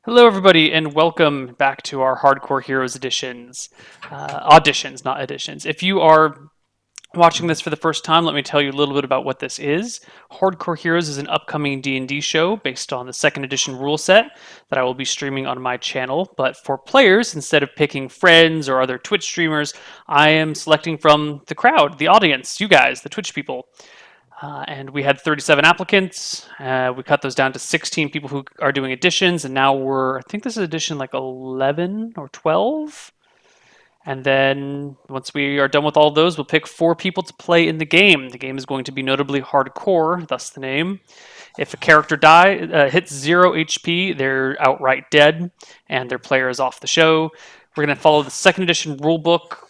Hello, everybody, and welcome back to our Hardcore Heroes editions. Auditions, not editions. If you are watching this for the first time, let me tell you a little bit about what this is. Hardcore Heroes is an upcoming D&D show based on the second edition rule set that I will be streaming on my channel. But for players, instead of picking friends or other Twitch streamers, I am selecting from the crowd, the audience, you guys, the Twitch people. And we had 37 applicants. We cut those down to 16 people who are doing editions, and now I think this is edition like 11 or 12. And then once we are done with all of those, we'll pick 4 people to play in the game. The game is going to be notably hardcore, thus the name. If a character hits 0 HP, they're outright dead, and their player is off the show. We're going to follow the second edition rulebook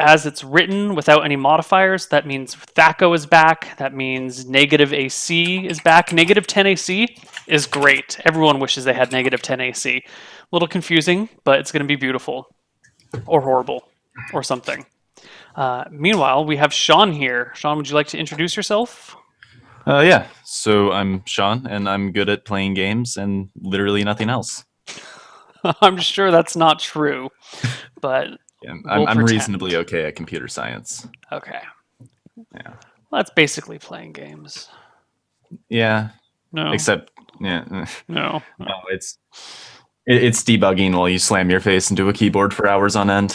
as it's written without any modifiers. That means THACO is back. That means negative AC is back. Negative 10 AC is great. Everyone wishes they had negative 10 AC. A little confusing, but it's going to be beautiful. Or horrible. Or something. Meanwhile, we have Sean here. Sean, would you like to introduce yourself? Yeah, so I'm Sean, and I'm good at playing games and literally nothing else. I'm sure that's not true, but Yeah, we'll I'm pretend. reasonably okay at computer science. Okay. Yeah. Well, that's basically playing games. Yeah, No. except, yeah, No. no, it's debugging while you slam your face into a keyboard for hours on end.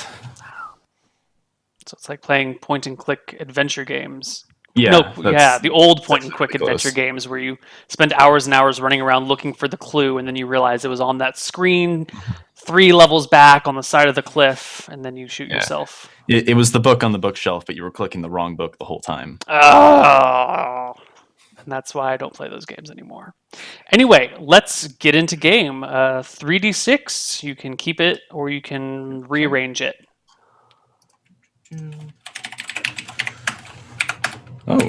So it's like playing point and click adventure games. Yeah, The old point and click pretty adventure close. games where you spend hours and hours running around looking for the clue, and then you realize it was on that screen 3 levels back on the side of the cliff, and then you shoot Yeah. yourself. It was the book on the bookshelf, but you were clicking the wrong book the whole time. Oh, and that's why I don't play those games anymore. Anyway, let's get into game. 3d6. You can keep it, or you can rearrange it. Oh.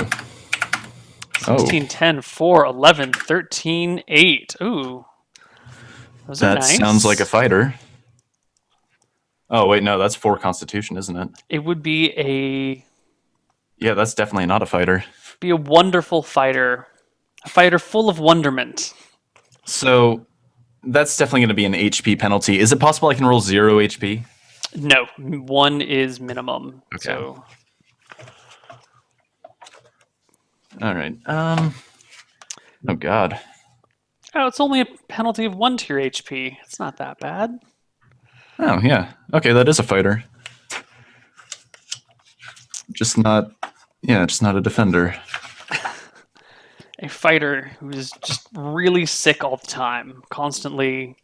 16, 10, 4, 11, 13, 8. Ooh. Those are That nice. sounds like a fighter. Oh, wait, no, that's 4 Constitution, isn't it? It would be Yeah, that's definitely not a fighter. a wonderful fighter. A fighter full of wonderment. So that's definitely going to be an HP penalty. Is it possible I can roll 0 HP? No, 1 is minimum. Okay. So All right. Oh God. it's only a penalty of 1 to your HP. It's not that bad. Oh yeah. Okay, that is a fighter. Just not a defender. A fighter who is just really sick all the time, constantly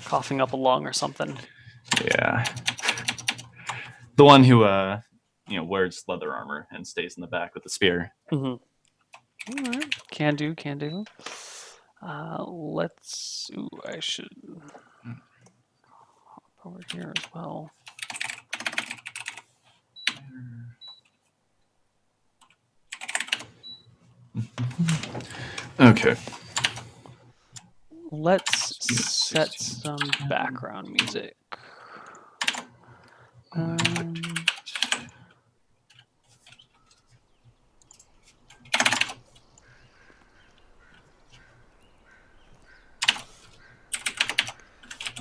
coughing up a lung or something. Yeah. The one who wears leather armor and stays in the back with the spear. Mm-hmm. All right. Can do. Let's. Ooh, I should hop over here as well. Okay. Let's set some background music.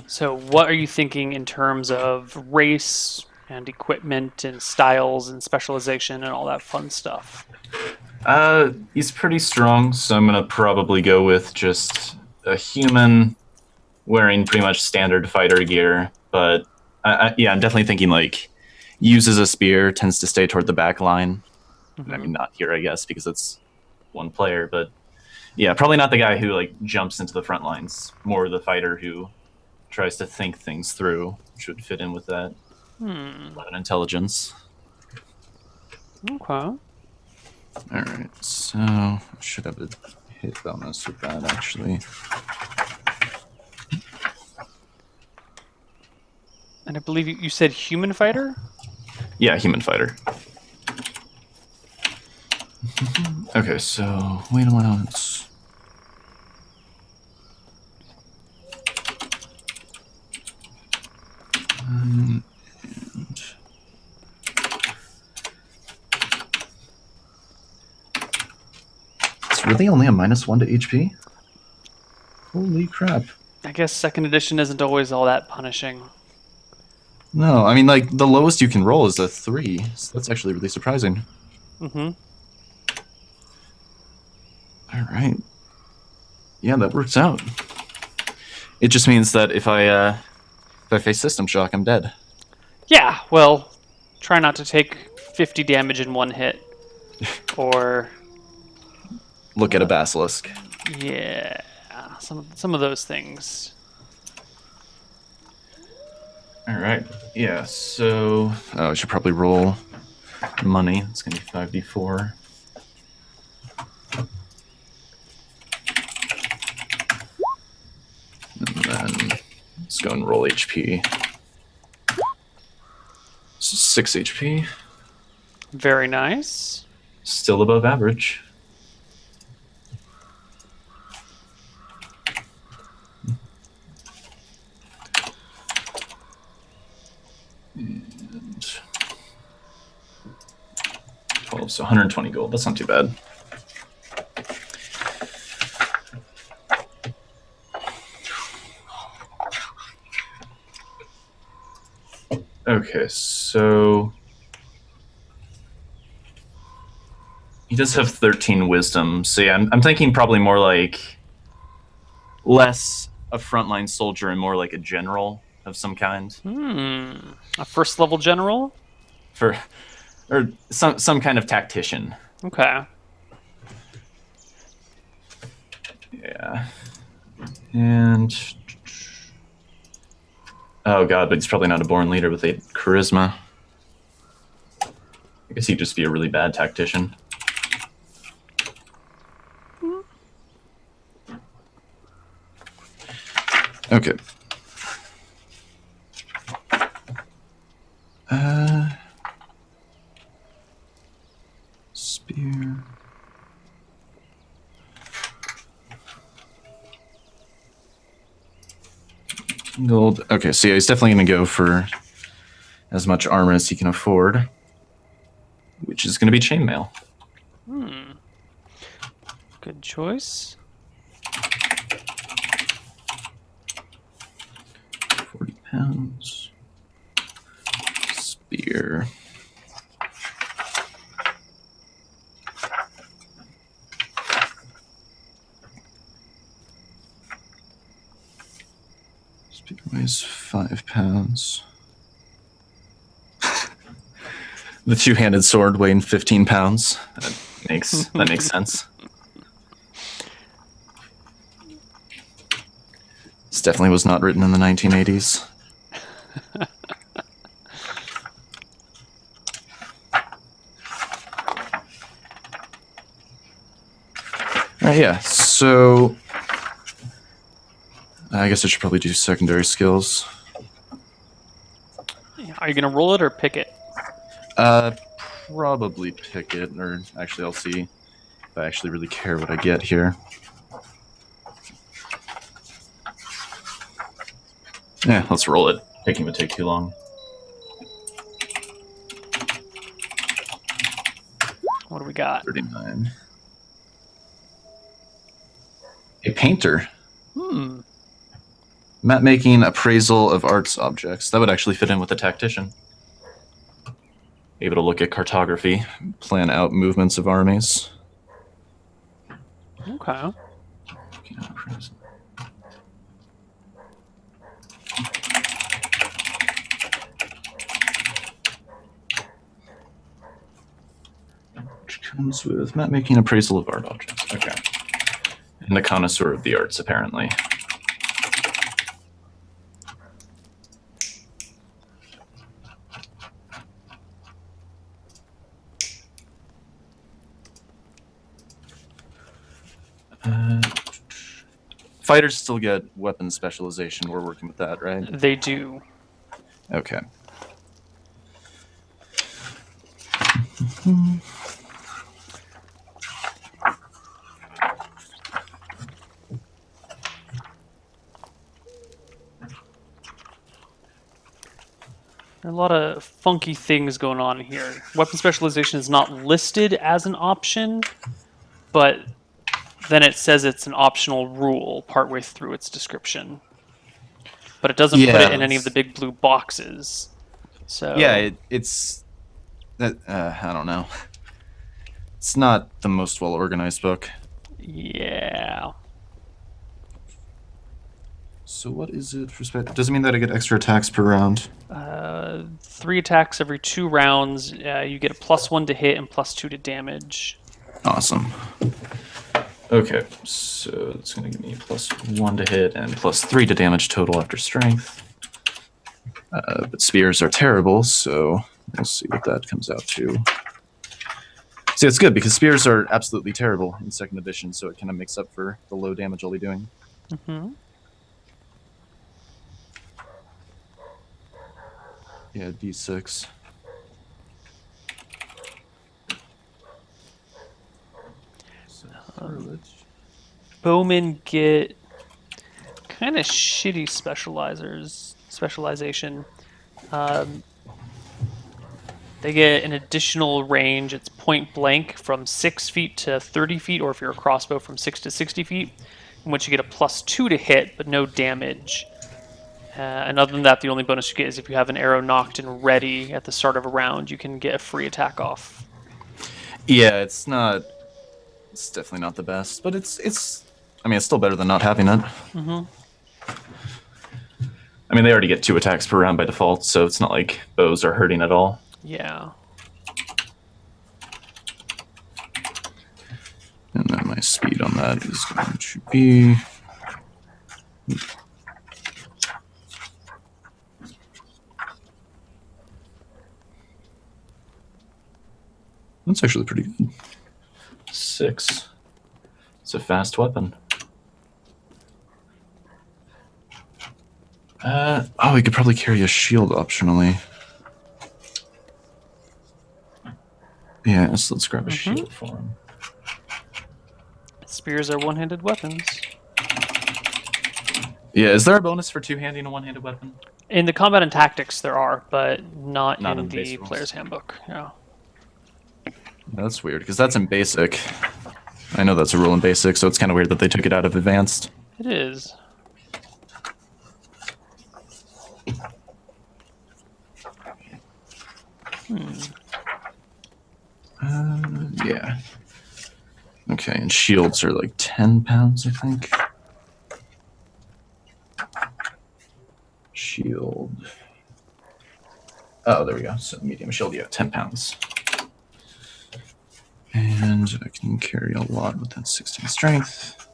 So what are you thinking in terms of race and equipment and styles and specialization and all that fun stuff? He's pretty strong, so I'm gonna probably go with just a human wearing pretty much standard fighter gear. But I'm definitely thinking like uses a spear, tends to stay toward the back line. Mm-hmm. I mean, not here, I guess, because it's one player, but yeah, probably not the guy who like jumps into the front lines. More the fighter who tries to think things through. Should fit in with that. 11 intelligence. Okay. All right, so I should have a hit bonus with that actually. And I believe you said human fighter? Yeah, human fighter. Okay, so weight allowance. And it's really only a -1 to HP? Holy crap. I guess second edition isn't always all that punishing. No, I mean, like, the lowest you can roll is a 3, so that's actually really surprising. Mm-hmm. All right. Yeah, that works out. It just means that if I face System Shock, I'm dead. Yeah, well, try not to take 50 damage in one hit. Or, Look at a Basilisk. yeah, some of those things. All right. Yeah, so... Oh, I should probably roll money. It's going to be 5d4. And then let's go and roll HP. So 6 HP. Very nice. Still above average. And 12, so 120 gold. That's not too bad. Okay, so he does have 13 wisdom. So yeah, I'm thinking probably more like less a frontline soldier and more like a general of some kind. A first level general? Or some kind of tactician. Okay. Yeah. And oh god, but he's probably not a born leader with 8 charisma. I guess he'd just be a really bad tactician. Okay. Spear. Gold. Okay, so yeah, he's definitely going to go for as much armor as he can afford, which is going to be chainmail. Good choice. 40 pounds. Spear. Spear weighs 5 pounds. The two-handed sword weighing 15 pounds. That makes sense. This definitely was not written in the 1980s. Yeah, so I guess I should probably do secondary skills. Are you going to roll it or pick it? Probably pick it, or actually I'll see if I actually really care what I get here. Yeah, let's roll it. Picking would take too long. What do we got? 39. A painter. Map making, appraisal of arts objects. That would actually fit in with a tactician. Able to look at cartography, plan out movements of armies. Okay. Which comes with map making, appraisal of art objects. Okay. And the connoisseur of the arts, apparently. Fighters still get weapon specialization. We're working with that, right? They do. Okay. There are a lot of funky things going on here. Weapon specialization is not listed as an option, but then it says it's an optional rule partway through its description. but it doesn't put it Yeah, in any of the big blue boxes. So Yeah, it's that I don't know. It's not the most well organized book. yeah. So what is it for spec? Does it mean that I get extra attacks per round? 3 attacks every 2 rounds. You get a +1 to hit and +2 to damage. Awesome. Okay, so it's going to give me +1 to hit and +3 to damage total after strength. But spears are terrible, so we'll see what that comes out to. See, it's good because spears are absolutely terrible in 2nd edition, so it kind of makes up for the low damage I'll be doing. Mm-hmm. Yeah, D6. So, Bowmen get kind of shitty specialization. They get an additional range. It's point blank from 6 feet to 30 feet, or if you're a crossbow, from 6 to 60 feet, in which you get a +2 to hit, but no damage. And other than that, the only bonus you get is if you have an arrow knocked and ready at the start of a round, you can get a free attack off. Yeah, it's not. It's definitely not the best, but it's. I mean, it's still better than not having it. Mm-hmm. I mean, they already get 2 attacks per round by default, so it's not like bows are hurting at all. Yeah. And then my speed on that is going to be. That's actually pretty good. 6. It's a fast weapon. We could probably carry a shield optionally. Yeah, so let's grab a shield for him. Spears are one-handed weapons. Yeah, is there a Bonus for two-handing a one-handed weapon? In the combat and tactics, there are, but not Not in in the the base rules. player's handbook. Yeah. That's weird, because that's in basic. I know that's a rule in basic, so it's kind of weird that they took it out of advanced. It is. Yeah. Okay, and shields are like 10 pounds, I think. Shield. Oh, there we go. So medium shield, yeah, 10 pounds. And I can carry a lot with that 16 strength.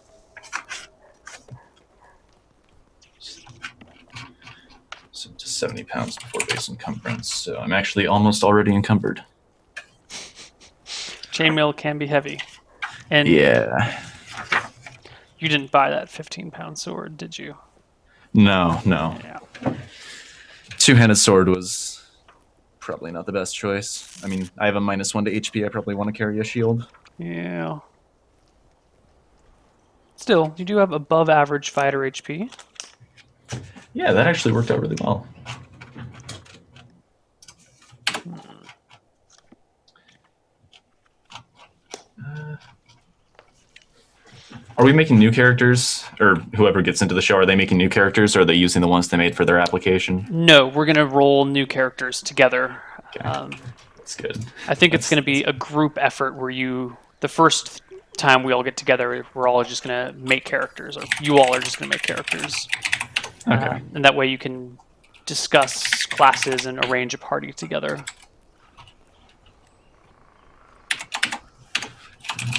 So to 70 pounds before base encumbrance. So I'm actually almost already encumbered. Chainmail can be heavy. And Yeah. you didn't buy that 15-pound sword, did you? No. Yeah. Two-handed sword was probably not the best choice. I mean, I have a -1 to HP. I probably want to carry a shield. Yeah. Still, you do have above average fighter HP. Yeah, that actually worked out really well. Are we making new characters, or whoever gets into the show, are they making new characters, or are they using the ones they made for their application? No, we're going to roll new characters together. Okay. That's good. I think it's going to be a group effort where the first time we all get together, we're all just going to make characters, or you all are just going to make characters. Okay. And that way you can discuss classes and arrange a party together.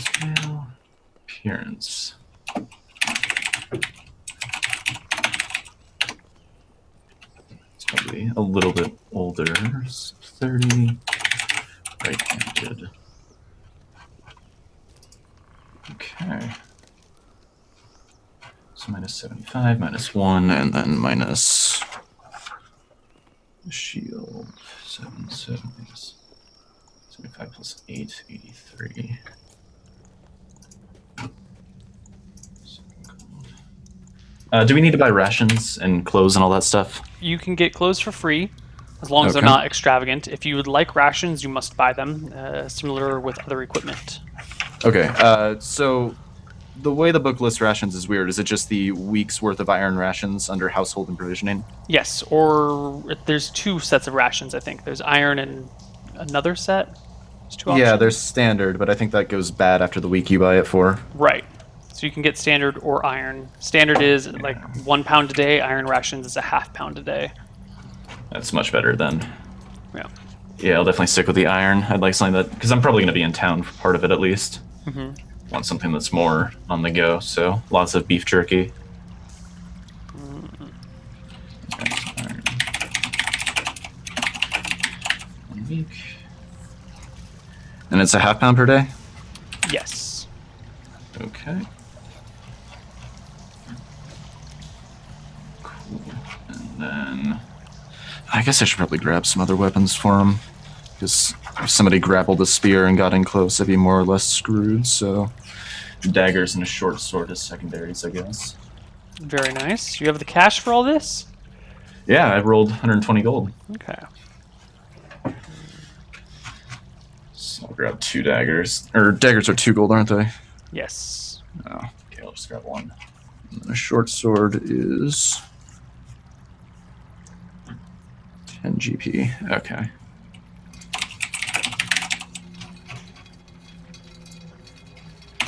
Scale, appearance. It's probably a little bit older. 30, right-handed. Okay. So -75, -1, And then minus shield. 75 plus 8, 83. Do we need to buy rations and clothes and all that stuff? You can get clothes for free, as long as they're Okay. not extravagant. If you would like rations, you must buy them, similar with other equipment. Okay, so the way the book lists rations is weird. Is it just the week's worth of iron rations under household and provisioning? Yes, or there's 2 sets of rations, I think. There's iron and another set. There's 2 options. Yeah, there's standard, but I think that goes bad after the week you buy it for. Right. So you can get standard or iron. Standard is like 1 pound a day. Iron rations is a half pound a day. That's much better then. Yeah. Yeah, I'll definitely stick with the iron. I'd like something that, because I'm probably going to be in town for part of it at least. Mm-hmm. Want something that's more on the go, so lots of beef jerky. Iron. 1 week. And it's a half pound per day? Yes. Okay. Cool. And then I guess I should probably grab some other weapons for him. Because if somebody grappled a spear and got in close, I'd be more or less screwed, so... daggers and a short sword as secondaries, I guess. Very nice. You have the cash for all this? Yeah, I rolled 120 gold. Okay. So I'll grab 2 daggers. Or daggers are 2 gold, aren't they? Yes. Oh. Okay, I'll just grab 1. And then a short sword is... 10 GP. Okay.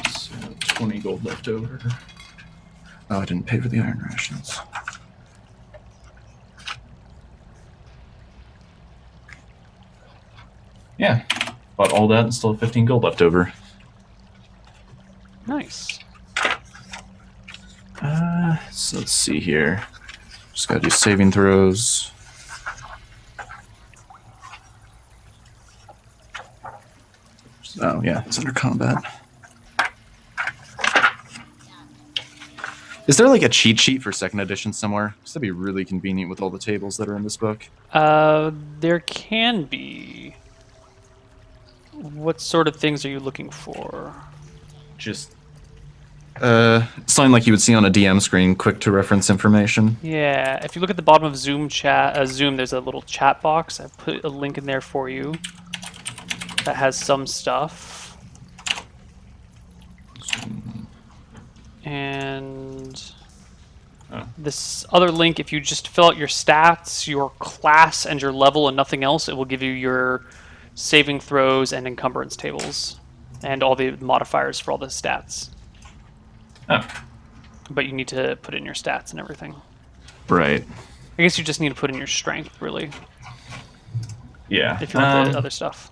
So 20 gold left over. Oh, I didn't pay for the iron rations. Yeah, bought all that and still have 15 gold left over. Nice. So let's see here. Just gotta do saving throws. Oh, yeah, it's under combat. Is there like a cheat sheet for second edition somewhere? Because that'd be really convenient with all the tables that are in this book. There can be. What sort of things are you looking for? Just Something like you would see on a DM screen, quick to reference information. Yeah, if you look at the bottom of Zoom chat, Zoom, there's a little chat box. I put a link in there for you that has some stuff. And this other link, if you just fill out your stats, your class, and your level and nothing else, it will give you your saving throws and encumbrance tables and all the modifiers for all the stats. oh, But you need to put in your stats and everything. Right. I guess you just need to put in your strength, really, yeah. if you want the other stuff.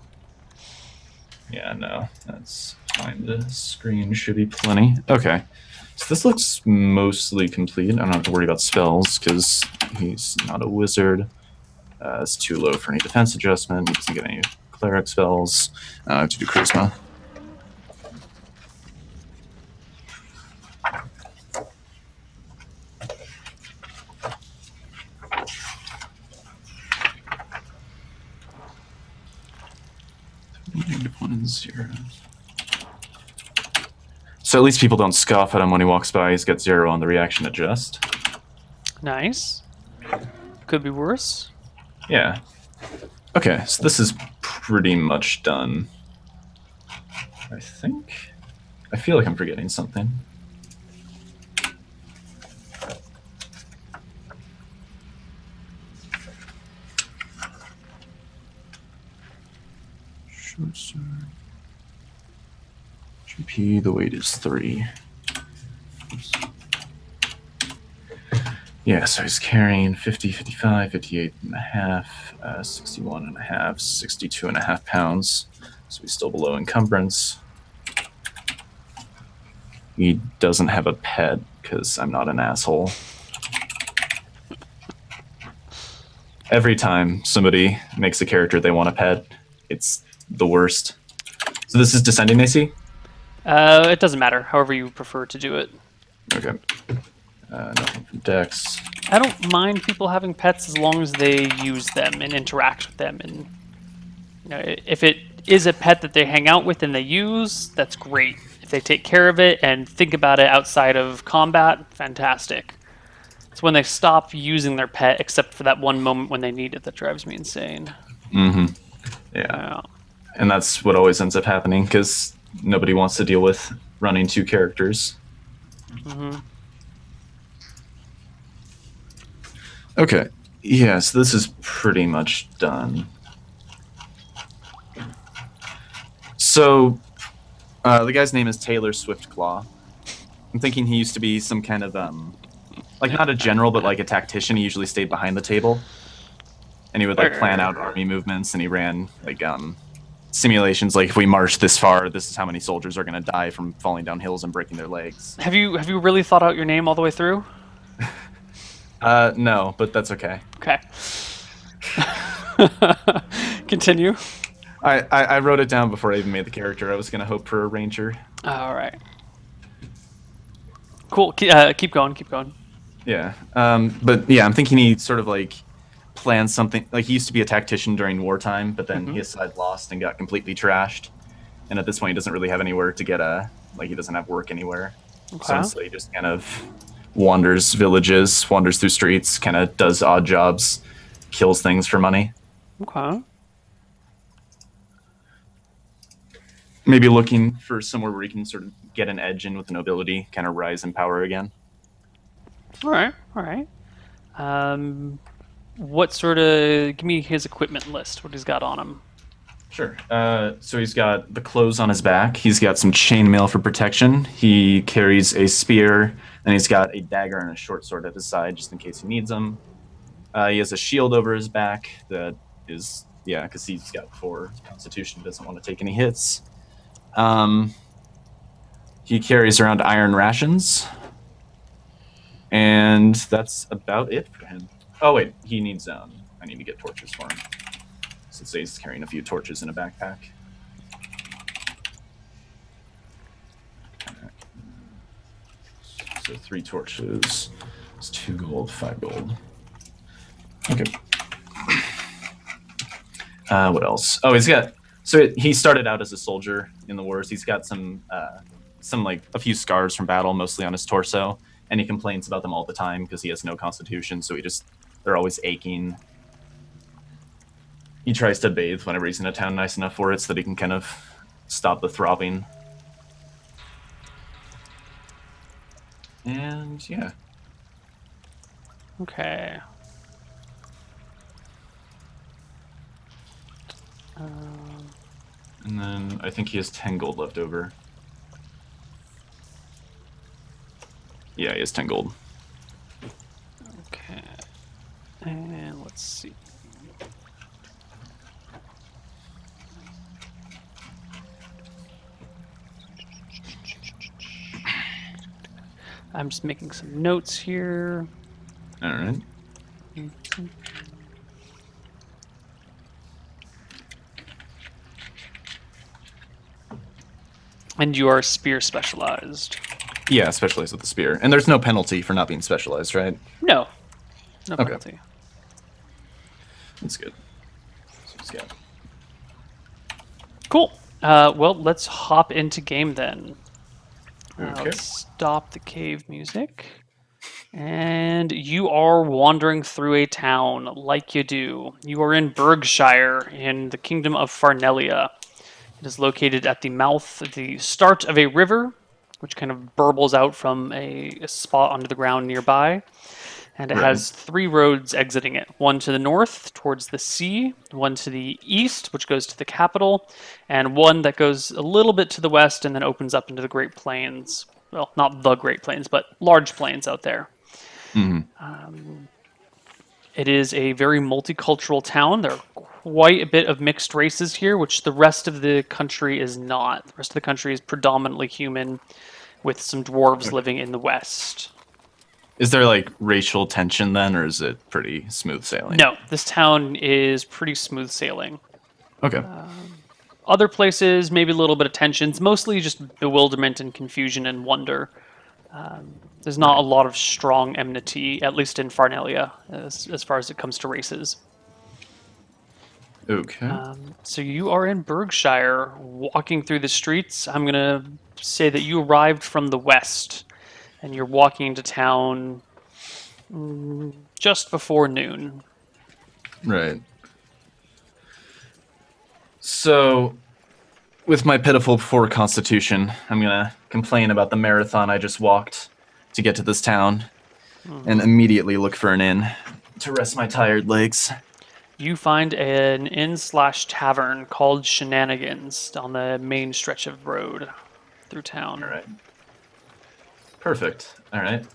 Yeah, no, that's fine. The screen should be plenty. Okay, so this looks mostly complete. I don't have to worry about spells because he's not a wizard. It's too low for any defense adjustment. He doesn't get any cleric spells. I have to do charisma. -1 and 0. So at least people don't scoff at him when he walks by. He's got 0 on the reaction adjust. Nice. Could be worse. Yeah. Okay, so this is pretty much done. I think. I feel like I'm forgetting something. Short sword. GP, the weight is 3. Oops. Yeah, so he's carrying 50, 55, 58 and a half, 61 and a half, 62 and a half pounds. So he's still below encumbrance. He doesn't have a pet because I'm not an asshole. Every time somebody makes a character they want a pet, it's the worst. So this is descending AC? It doesn't matter, however you prefer to do it. Okay. Nothing from Dex. I don't mind people having pets as long as they use them and interact with them. And you know, if it is a pet that they hang out with and they use, that's great. If they take care of it and think about it outside of combat, fantastic. It's when they stop using their pet, except for that one moment when they need it, that drives me insane. Mm-hmm. Yeah. And that's what always ends up happening because nobody wants to deal with running 2 characters. Mm-hmm. Okay. Yeah, so this is pretty much done. So, the guy's name is Taylor Swiftclaw. I'm thinking he used to be some kind of, like, not a general, but like a tactician. He usually stayed behind the table. And he would, like, plan out army movements, and he ran, like, simulations like if we march this far, this is how many soldiers are going to die from falling down hills and breaking their legs. Have you really thought out your name all the way through? No, but that's okay. Okay. Continue. I wrote it down before I even made the character. I was going to hope for a ranger. All right. Cool. Keep going. Keep going. Yeah. But yeah, I'm thinking he sort of like planned something. Like he used to be a tactician during wartime, but then his side lost and got completely trashed. And at this point, he doesn't really have anywhere to get like he doesn't have work anywhere. Okay. So he just kind of wanders villages, wanders through streets, kind of does odd jobs, kills things for money. Okay. Maybe looking for somewhere where he can sort of get an edge in with the nobility, kind of rise in power again. All right. All right. What sort of? Give me his equipment list. What he's got on him. Sure. So he's got the clothes on his back. He's got some chainmail for protection. He carries a spear, and he's got a dagger and a short sword at his side just in case he needs them. He has a shield over his back that is, yeah, because he's got 4 constitution, doesn't want to take any hits. He carries around iron rations, and that's about it for him. Oh wait, he needs I need to get torches for him. Since he's carrying a few torches in a backpack. So 3 torches. It's 2 gold, 5 gold. Okay. What else? Oh, he's got. So he started out as a soldier in the wars. He's got some like a few scars from battle, mostly on his torso, and he complains about them all the time because he has no constitution. So they're always aching. He tries to bathe whenever he's in a town nice enough for it, so that he can kind of stop the throbbing. And yeah. Okay. And then I think he has 10 gold left over. Yeah, he has 10 gold. Okay. And let's see. I'm just making some notes here. All right. And you are spear specialized. Yeah, specialized with the spear. And there's no penalty for not being specialized, right? No. No Okay. penalty. That's good. So he's got... Cool. Well, let's hop into game then. Okay. Let's stop the cave music. And you are wandering through a town like you do. You are in Berkshire in the kingdom of Farnelia. It is located at the start of a river, which kind of burbles out from a spot under the ground nearby. And it has 3 roads exiting it. One to the north, towards the sea, one to the east, which goes to the capital, and one that goes a little bit to the west and then opens up into the Great Plains. Well, not the Great Plains, but large plains out there. It is a very multicultural town. There are quite a bit of mixed races here, which the rest of the country is not. The rest of the country is predominantly human, with some dwarves living in the west. Is there like racial tension then, or is it pretty smooth sailing? No, this town is pretty smooth sailing. Okay. Other places, maybe a little bit of tension. It's mostly just bewilderment and confusion and wonder. There's not a lot of strong enmity, at least in Farnelia, as far as it comes to races. Okay. So you are in Berkshire, walking through the streets. I'm going to say that you arrived from the west, and you're walking into town just before noon. Right. So, with my pitiful 4 constitution, I'm gonna complain about the marathon I just walked. to get to this town and immediately look for an inn to rest my tired legs. You find an inn/tavern called Shenanigans on the main stretch of road through town. All right. Perfect. All right.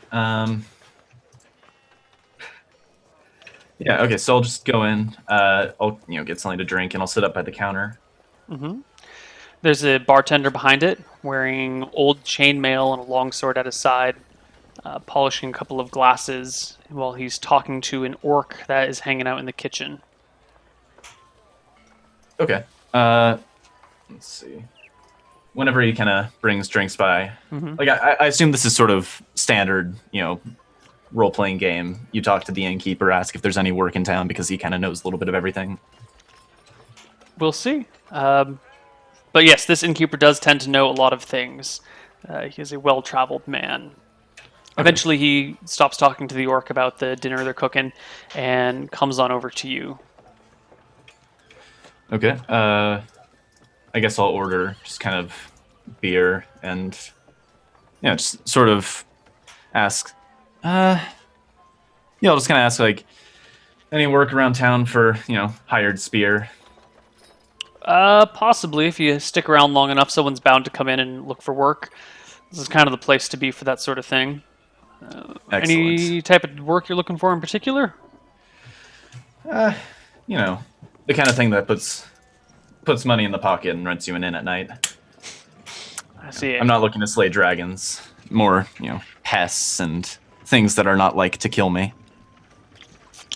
Yeah. Okay. So I'll just go in. I'll get something to drink, and I'll sit up by the counter. There's a bartender behind it, wearing old chainmail and a long sword at his side, polishing a couple of glasses while he's talking to an orc that is hanging out in the kitchen. Okay. Let's see. Whenever he kind of brings drinks by, like I assume this is sort of standard, role-playing game. You talk to the innkeeper, ask if there's any work in town because he kind of knows a little bit of everything. We'll see. But yes, this innkeeper does tend to know a lot of things. He is a well-traveled man. Eventually, he stops talking to the orc about the dinner they're cooking and comes on over to you. Okay. I guess I'll order just kind of beer and just sort of ask. I'll just kind of ask like any work around town for hired spear. Possibly, if you stick around long enough, someone's bound to come in and look for work. This is kind of the place to be for that sort of thing. Excellent. Any type of work you're looking for in particular? The kind of thing that puts money in the pocket and rents you an inn at night. I see. I'm not looking to slay dragons. More, pests and things that are not like to kill me.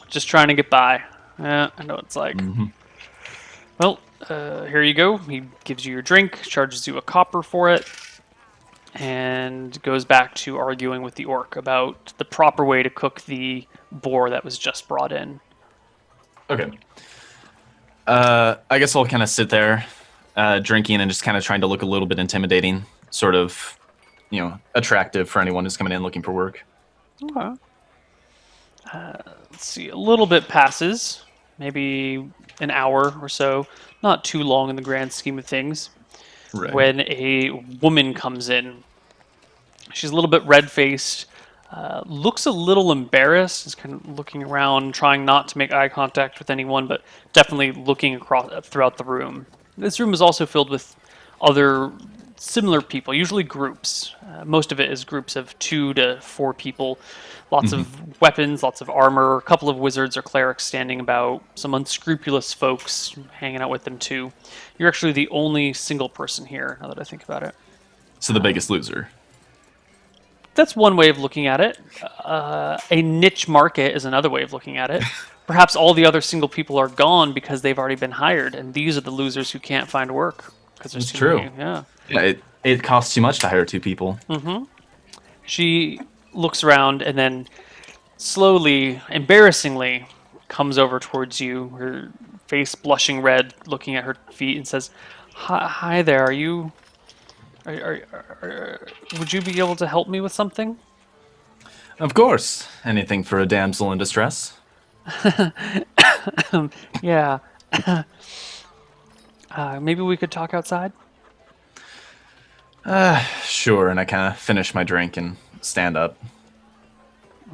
Just trying to get by. Yeah, I know what it's like. Well, here you go. He gives you your drink, charges you a copper for it, and goes back to arguing with the orc about the proper way to cook the boar that was just brought in. Okay. I guess I'll kind of sit there, drinking and just kind of trying to look a little bit intimidating, sort of, attractive for anyone who's coming in looking for work. Okay. Let's see. A little bit passes, maybe an hour or so. Not too long in the grand scheme of things. Right. When a woman comes in, she's a little bit red-faced, looks a little embarrassed, is kind of looking around, trying not to make eye contact with anyone, but definitely looking across throughout the room. This room is also filled with other similar people, usually groups. Most of it is groups of 2 to 4 people. Lots of weapons, lots of armor, a couple of wizards or clerics standing about, some unscrupulous folks hanging out with them too. You're actually the only single person here, now that I think about it. So the biggest loser. That's one way of looking at it. A niche market is another way of looking at it. Perhaps all the other single people are gone because they've already been hired, and these are the losers who can't find work. That's true. Yeah. Yeah, it costs too much to hire 2 people. She looks around and then slowly, embarrassingly, comes over towards you, her face blushing red, looking at her feet, and says, "Hi there. Are you? Would you be able to help me with something?" Of course. Anything for a damsel in distress. Yeah. Maybe we could talk outside? Sure. And I kind of finish my drink and stand up.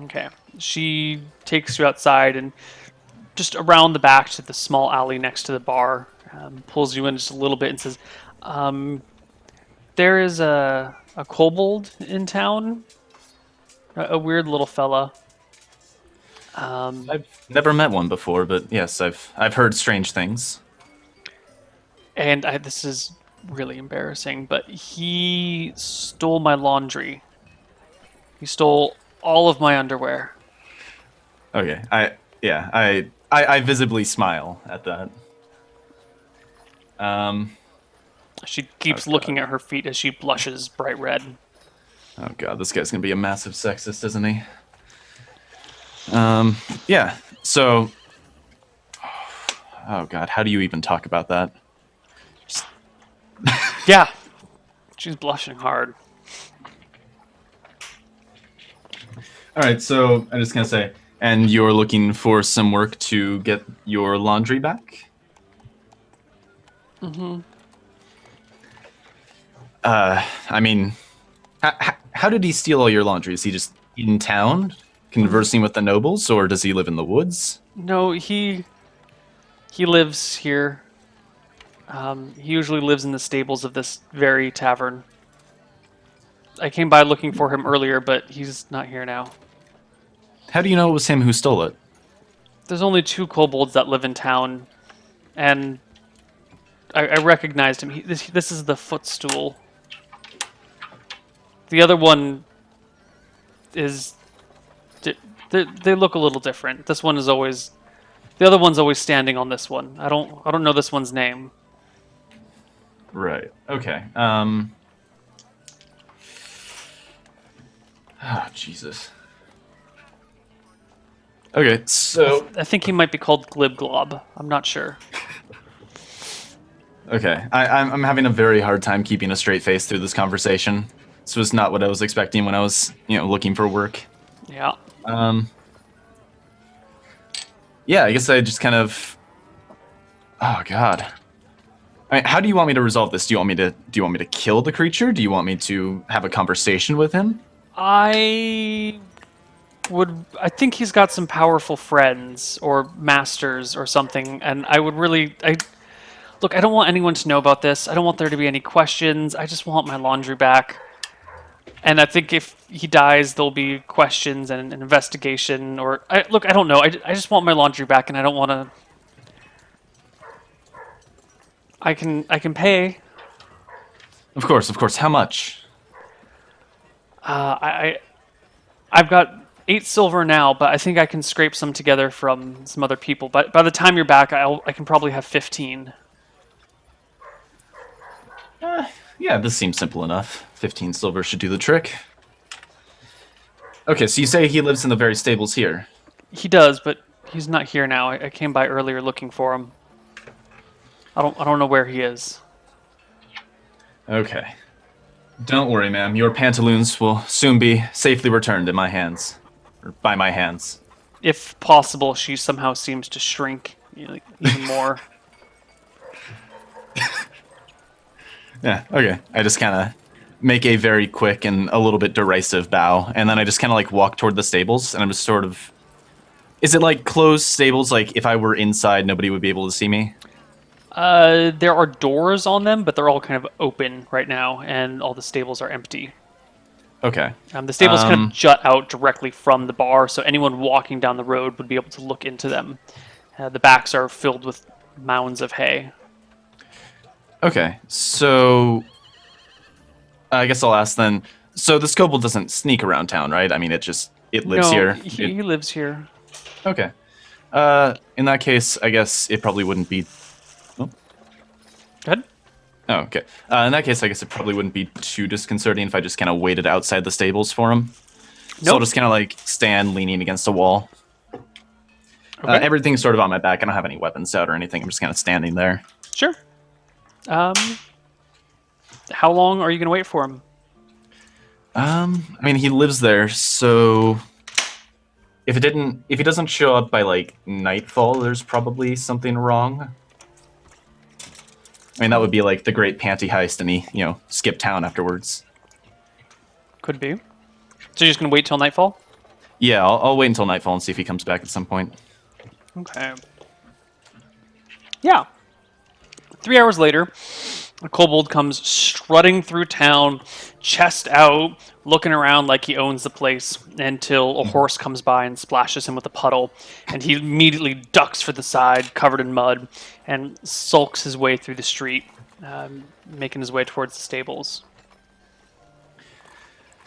Okay. She takes you outside and just around the back to the small alley next to the bar, pulls you in just a little bit and says, there is a kobold in town, a weird little fella. I've never met one before, but yes, I've heard strange things. And this is really embarrassing, but he stole my laundry. He stole all of my underwear. Okay, I visibly smile at that. She keeps looking at her feet as she blushes bright red. Oh god, this guy's gonna be a massive sexist, isn't he? Yeah. So, oh god, how do you even talk about that? Yeah, she's blushing hard. All right, so I'm just gonna say, and you're looking for some work to get your laundry back? I mean, how did he steal all your laundry? Is he just in town conversing with the nobles, or does he live in the woods? No, he lives here. He usually lives in the stables of this very tavern. I came by looking for him earlier, but he's not here now. How do you know it was him who stole it? There's only 2 kobolds that live in town, and I recognized him. This is the footstool. The other one is... They look a little different. This one is always... The other one's always standing on this one. I don't know this one's name. Right. Okay. Oh, Jesus. Okay, so... I think he might be called Glibglob. I'm not sure. Okay, I'm having a very hard time keeping a straight face through this conversation. This was not what I was expecting when I was, looking for work. Yeah. Yeah, I guess I just kind of... Oh, God. I mean, how do you want me to resolve this? Do you want me to kill the creature? Do you want me to have a conversation with him? I think he's got some powerful friends or masters or something, and I don't want anyone to know about this. I don't want there to be any questions. I just want my laundry back. And I think if he dies, there'll be questions and an investigation. I don't know. I just want my laundry back, and I don't want to. I can pay. Of course. How much? I've got 8 silver now, but I think I can scrape some together from some other people. But by the time you're back, I can probably have 15. Yeah, this seems simple enough. 15 silver should do the trick. Okay, so you say he lives in the very stables here. He does, but he's not here now. I came by earlier looking for him. I don't know where he is. Okay. Don't worry, ma'am. Your pantaloons will soon be safely returned in my hands. Or by my hands. If possible, she somehow seems to shrink even more. Yeah, okay. I just kind of make a very quick and a little bit derisive bow, and then I just kind of walk toward the stables, and I'm just sort of... Is it closed stables? If I were inside, nobody would be able to see me? There are doors on them, but they're all kind of open right now, and all the stables are empty. Okay. The stables kind of jut out directly from the bar, so anyone walking down the road would be able to look into them. The backs are filled with mounds of hay. Okay, so... I guess I'll ask then. So this kobold doesn't sneak around town, right? I mean, it lives here. He lives here. Okay. In that case, I guess it probably wouldn't be... Oh. Go ahead. Oh, okay. In that case, I guess it probably wouldn't be too disconcerting if I just kind of waited outside the stables for him. So I'll just kind of stand leaning against a wall. Okay. Everything's sort of on my back. I don't have any weapons out or anything. I'm just kind of standing there. Sure. How long are you going to wait for him? I mean, he lives there, so if he doesn't show up by nightfall, there's probably something wrong. I mean, that would be the great panty heist, and he, skip town afterwards. Could be. So you're just going to wait till nightfall? Yeah, I'll wait until nightfall and see if he comes back at some point. Okay. Yeah. 3 hours later, a kobold comes strutting through town, chest out, looking around like he owns the place, until a horse comes by and splashes him with a puddle, and he immediately ducks for the side, covered in mud, and sulks his way through the street, making his way towards the stables.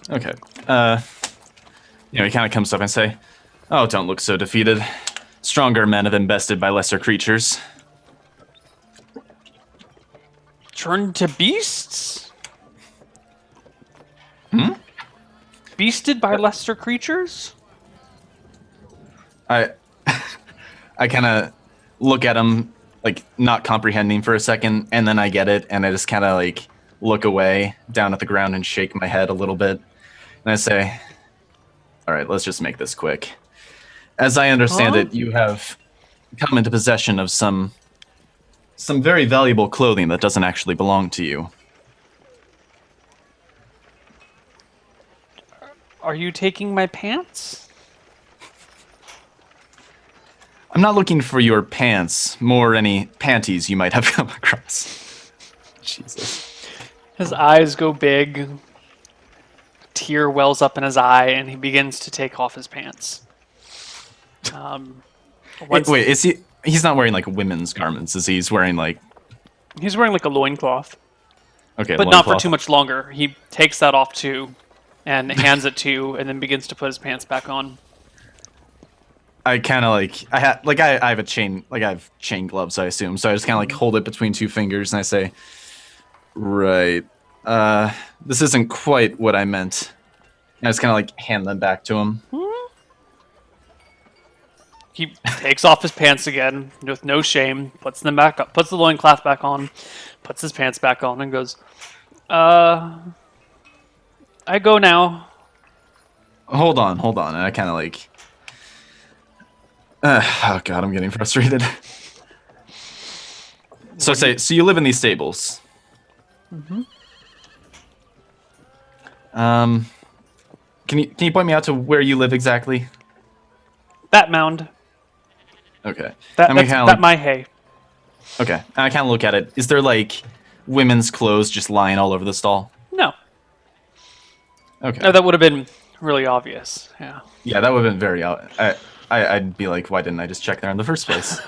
Okay. He kind of comes up and say, "Oh, don't look so defeated. Stronger men have been bested by lesser creatures." Turned to beasts? Beasted by lesser creatures? I kind of look at him, not comprehending for a second, and then I get it, and I just kind of, look away, down at the ground, and shake my head a little bit. And I say, "All right, let's just make this quick. As I understand it, you have come into possession of some very valuable clothing that doesn't actually belong to you." Are you taking my pants? I'm not looking for your pants, more any panties you might have come across. Jesus. His eyes go big. Tear wells up in his eye, and he begins to take off his pants. Once Wait, is he? He's not wearing like women's garments, is he? He's wearing like he's wearing like a loincloth, okay, but not for loincloth. too much longer. He takes that off too, and hands it to you, and then begins to put his pants back on. I kind of like I have a chain I have chain gloves, I assume. So I just kind of like hold it between two fingers and I say, right, this isn't quite what I meant. And I just kind of like hand them back to him. He takes off his pants again with no shame, puts them back up, puts the loincloth back on, puts his pants back on, and goes, I go now. Hold on. And I kind of like, oh god, I'm getting frustrated. So so you live in these stables. Mm-hmm. Can you point me out to where you live exactly? That mound. Okay. That's kinda that my hay. Okay. And I kind of look at it. Is there like women's clothes just lying all over the stall? No. Okay. No, that would have been really obvious. Yeah. Yeah, that would have been very. I'd be like, why didn't I just check there in the first place?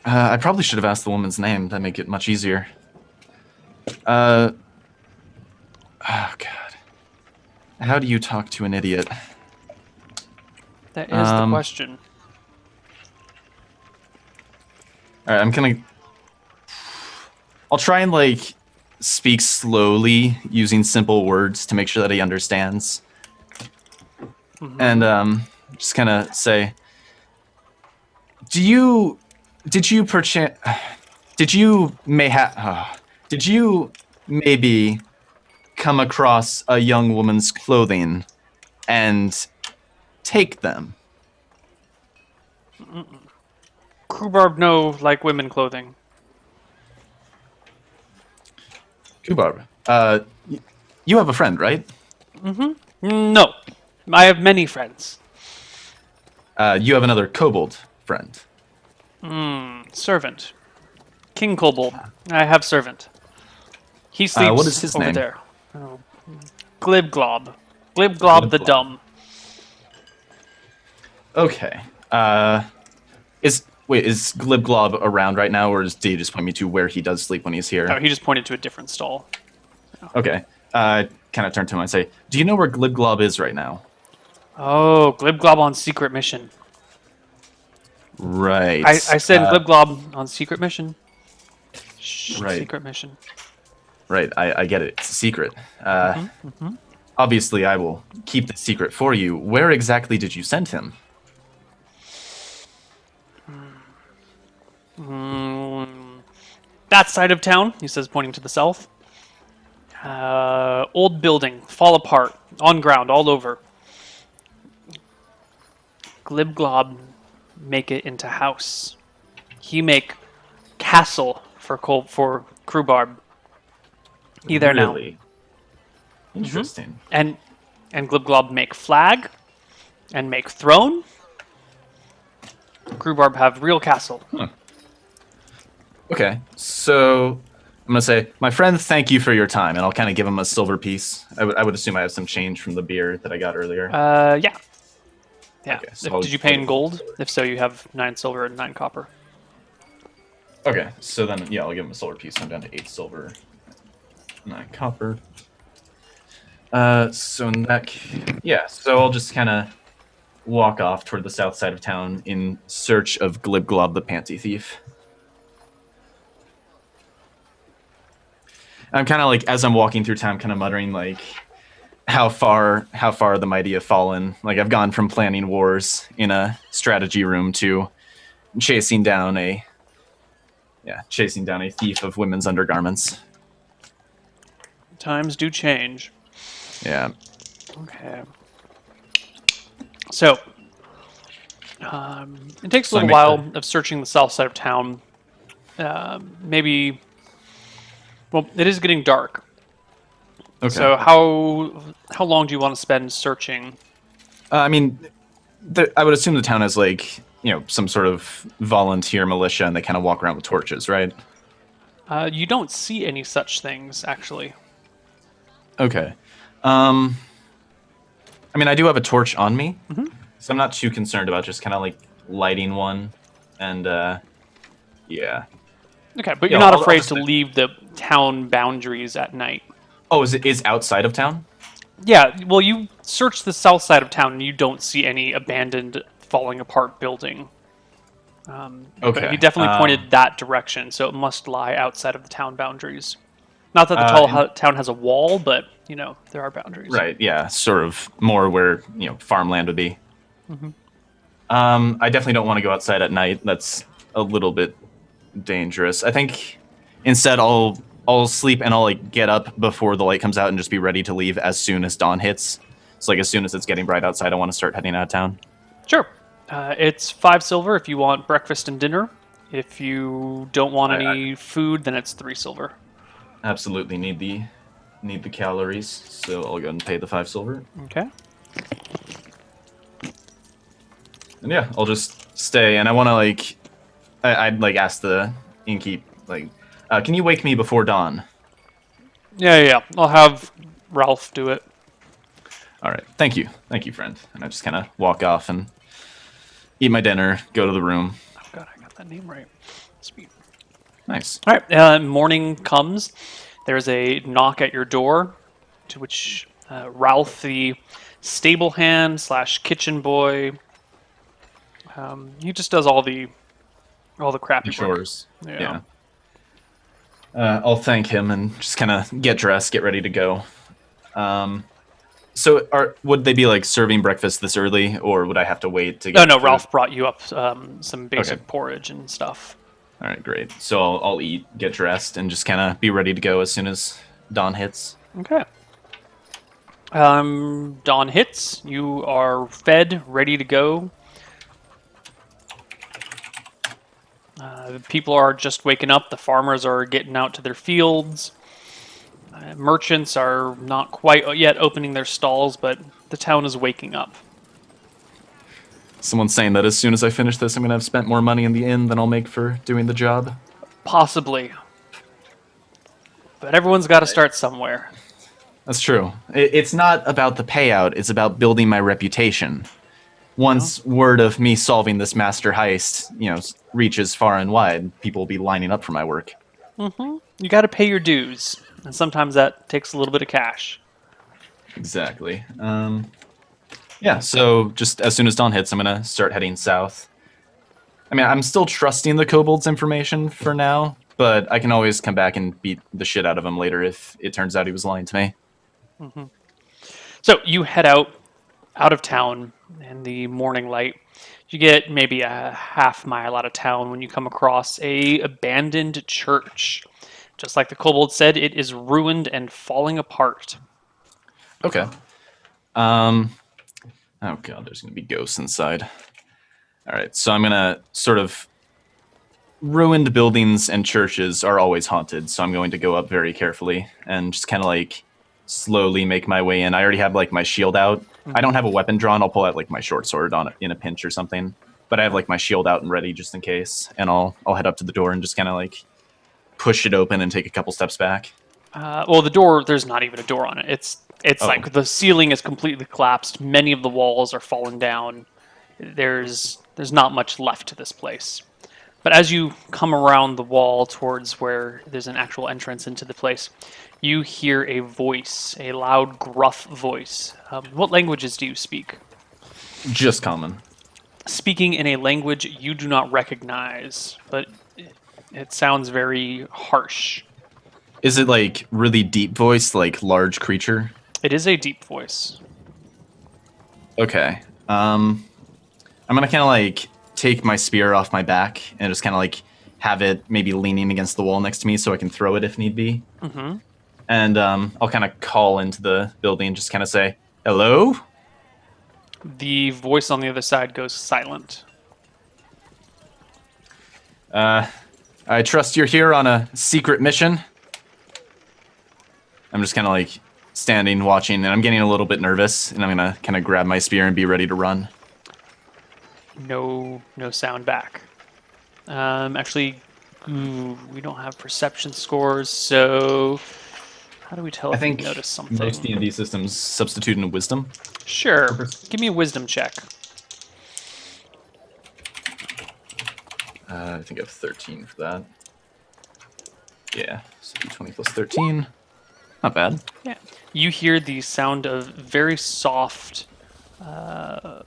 I probably should have asked the woman's name. That'd make it much easier. Oh god. How do you talk to an idiot? That is the question. All right, I'll try and like speak slowly using simple words to make sure that he understands. Mm-hmm. And just kind of say, did you maybe come across a young woman's clothing and take them? Rhubarb no like women clothing. Kubarb, you have a friend, right? No. I have many friends. You have another kobold friend. Servant. King Kobold. I have servant. He sleeps what is his over name? there. Oh. Glibglob. Glibglob the Glibglob. Dumb. Okay. Is Glibglob around right now, or did he just point me to where he does sleep when he's here? Oh, he just pointed to a different stall. Okay. Kind of turn to him and say, do you know where Glibglob is right now? Oh, Glibglob on secret mission. Right. I send Glibglob on secret mission. Shh, Right. secret mission. Right, I get it. It's a secret. Obviously, I will keep the secret for you. Where exactly did you send him? That side of town, he says, pointing to the south. Old building, fall apart, on ground, all over. Glibglob make it into house. He make castle for Rhubarb. He there now. Really? Interesting. And Glibglob make flag, and make throne. Rhubarb have real castle. Okay, so I'm gonna say, my friend, thank you for your time, and I'll kind of give him a silver piece. I would assume I have some change from the beer that I got earlier. Yeah. Yeah. Okay, so Did you pay in gold? If so, you have 9 silver and 9 copper. Okay, so then yeah, I'll give him a silver piece. I'm down to 8 silver, 9 copper. So in that yeah, so I'll just kind of walk off toward the south side of town in search of Glibglob the Panty Thief. I'm kind of like, as I'm walking through town, kind of muttering like, how far the mighty have fallen. Like, I've gone from planning wars in a strategy room to chasing down a thief of women's undergarments. Times do change. Yeah. Okay. So, it takes a So I little make while of searching the south side of town. Maybe. Well, it is getting dark. Okay. So how long do you want to spend searching? I mean, I would assume the town has like some sort of volunteer militia, and they kind of walk around with torches, right? You don't see any such things, actually. Okay. Um, I mean, I do have a torch on me, so I'm not too concerned about just kind of like lighting one, and yeah. Okay, but Yeah, you're not I'll afraid just. to leave the town boundaries at night. Oh, is outside of town? Yeah, well, you search the south side of town and you don't see any abandoned, falling apart building. But he Okay. definitely pointed that direction, so it must lie outside of the town boundaries. Not that the town has a wall, but there are boundaries. Right. Yeah. Sort of more where farmland would be. I definitely don't want to go outside at night. That's a little bit dangerous. I think instead I'll sleep and I'll like get up before the light comes out and just be ready to leave as soon as dawn hits. So like as soon as it's getting bright outside, I want to start heading out of town. Sure. It's 5 silver if you want breakfast and dinner. If you don't want any food, then it's 3 silver. Absolutely need the calories, so I'll go ahead and pay the 5 silver. Okay. And yeah, I'll just stay. And I want to like, I'd like ask the innkeep like, can you wake me before dawn? Yeah. I'll have Ralph do it. All right, thank you, friend. And I just kind of walk off and eat my dinner, go to the room. Oh god, I got that name right. Sweet. Nice. All right. Morning comes. There's a knock at your door, to which Ralph, the stable hand / kitchen boy, he just does all the crappy work. Chores. Yeah. I'll thank him and just kind of get dressed, get ready to go. So would they be like serving breakfast this early, or would I have to wait to get? No. food? Ralph brought you up some basic Okay. porridge and stuff. All right, great. So I'll eat, get dressed, and just kind of be ready to go as soon as dawn hits. Okay. Dawn hits. You are fed, ready to go. People are just waking up. The farmers are getting out to their fields. Merchants are not quite yet opening their stalls, but the town is waking up. Someone's saying that as soon as I finish this, I'm gonna have spent more money in the inn than I'll make for doing the job. Possibly. But everyone's got to start somewhere. That's true. It's not about the payout, it's about building my reputation. Once word of me solving this master heist, reaches far and wide, people will be lining up for my work. You got to pay your dues, and sometimes that takes a little bit of cash. Exactly. Yeah, so just as soon as dawn hits, I'm going to start heading south. I mean, I'm still trusting the kobold's information for now, but I can always come back and beat the shit out of him later if it turns out he was lying to me. So you head out of town in the morning light. You get maybe a half mile out of town when you come across a abandoned church. Just like the kobold said, it is ruined and falling apart. Okay. Oh god, there's gonna be ghosts inside. Alright, so I'm gonna sort of ruined buildings and churches are always haunted, so I'm going to go up very carefully and just kinda like slowly make my way in. I already have like my shield out. I don't have a weapon drawn, I'll pull out like my short sword on it in a pinch or something. But I have like my shield out and ready just in case. And I'll head up to the door and just kinda like push it open and take a couple steps back. Well, the door, there's not even a door on it. It's like the ceiling is completely collapsed. Many of the walls are fallen down. There's not much left to this place. But as you come around the wall towards where there's an actual entrance into the place, you hear a voice, a loud, gruff voice. What languages do you speak? Just common. Speaking in a language you do not recognize, but it sounds very harsh. Is it like really deep voiced, like large creature? It is a deep voice. Okay. I'm gonna kind of like take my spear off my back and just kind of like have it maybe leaning against the wall next to me so I can throw it if need be. Mm-hmm. And I'll kind of call into the building and just kind of say, "Hello?" The voice on the other side goes silent. I trust you're here on a secret mission. I'm just kind of like standing, watching, and I'm getting a little bit nervous, and I'm gonna kind of grab my spear and be ready to run. No sound back. Actually, we don't have perception scores, so how do we tell I if we think notice something? most D&D systems substitute in wisdom. Sure. Give me a wisdom check. I think I have 13 for that. Yeah, so d20 plus 13. Not bad. Yeah. You hear the sound of very soft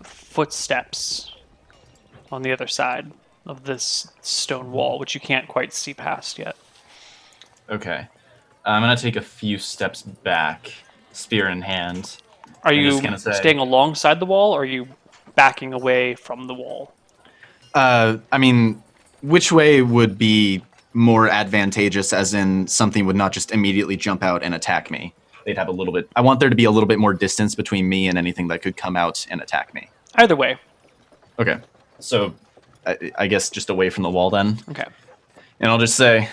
footsteps on the other side of this stone wall, which you can't quite see past yet. Okay. I'm going to take a few steps back, spear in hand. Are I'm you just gonna say- staying alongside the wall, or are you backing away from the wall? I mean, which way would be more advantageous, as in something would not just immediately jump out and attack me? They'd have a little bit. I want there to be a little bit more distance between me and anything that could come out and attack me. Either way. Okay. So I guess just away from the wall then. Okay. And I'll just say,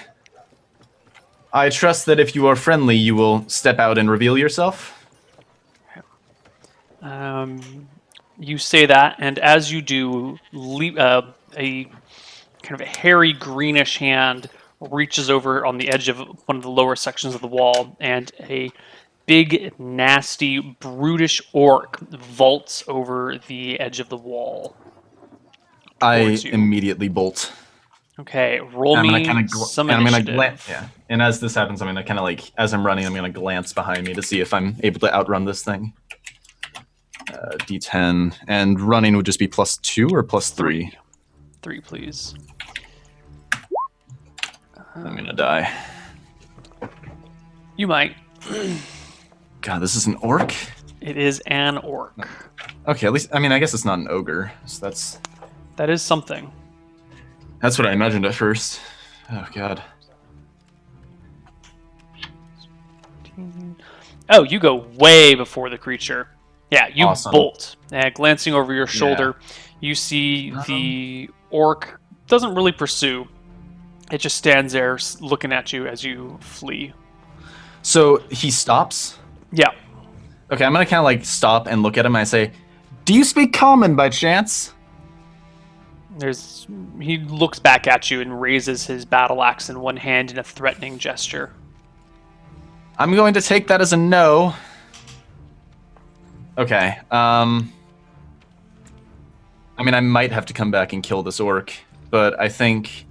I trust that if you are friendly, you will step out and reveal yourself. You say that, and as you do, a kind of a hairy greenish hand reaches over on the edge of one of the lower sections of the wall, and a big, nasty, brutish orc vaults over the edge of the wall. I Towards you. immediately bolt. Okay, roll I'm me gonna some and I'm initiative. gonna glance. Yeah. And as this happens, I'm gonna kind of like, as I'm running, I'm gonna glance behind me to see if I'm able to outrun this thing. D10, and running would just be +2 or +3. 3, please. I'm gonna die. You might. God, this is an orc? It is an orc. Okay, at least, I mean, I guess it's not an ogre. So That is something. that's what I imagined at first. Oh, God. Oh, you go way before the creature. Yeah, you Awesome. bolt. Glancing over your shoulder, you see the orc doesn't really pursue. It just stands there looking at you as you flee. So he stops? Yeah. Okay, I'm gonna kind of like stop and look at him and I say, do you speak common by chance? He looks back at you and raises his battle axe in one hand in a threatening gesture. I'm going to take that as a no. Okay, I mean, I might have to come back and kill this orc, but I think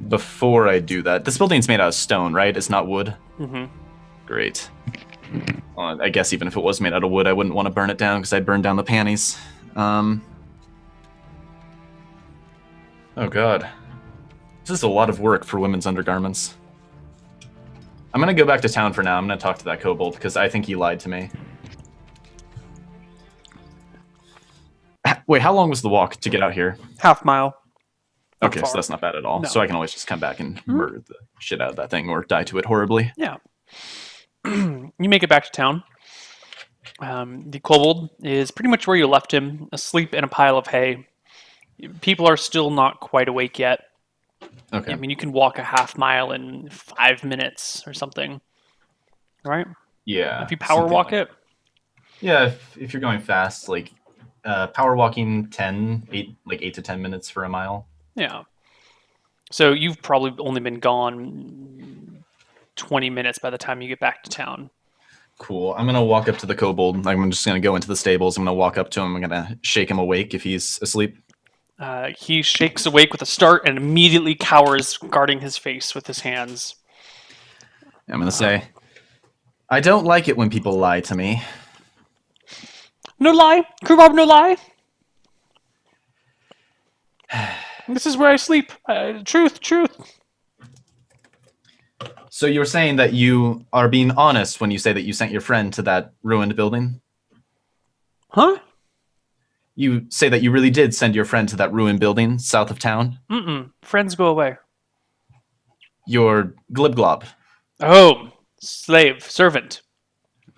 before I do that, this building's made out of stone, right? It's not wood? Mm-hmm. Great. Well, I guess even if it was made out of wood, I wouldn't want to burn it down because I'd burn down the panties. Oh God. This is a lot of work for women's undergarments. I'm going to go back to town for now. I'm going to talk to that kobold because I think he lied to me. Wait, how long was the walk to get out here? Half mile. Not Okay, far. so that's not bad at all. No. So I can always just come back and murder the shit out of that thing or die to it horribly. Yeah. You make it back to town. The kobold is pretty much where you left him, asleep in a pile of hay. People are still not quite awake yet. Okay. I mean, you can walk a half mile in 5 minutes or something, right? Yeah. If you power something walk like- it. Yeah, if you're going fast, like power walking 8 to 10 minutes for a mile. Yeah. So you've probably only been gone 20 minutes by the time you get back to town. Cool. I'm gonna walk up to the kobold. I'm just gonna go into the stables. I'm gonna walk up to him. I'm gonna shake him awake if he's asleep. He shakes awake with a start and immediately cowers, guarding his face with his hands. I'm gonna say, I don't like it when people lie to me. No lie, Krubab, no lie. This is where I sleep. Truth. So you were saying that you are being honest when you say that you sent your friend to that ruined building? Huh? You say that you really did send your friend to that ruined building south of town? Mm-mm. Friends go away. Your glibglob. Oh, slave, servant.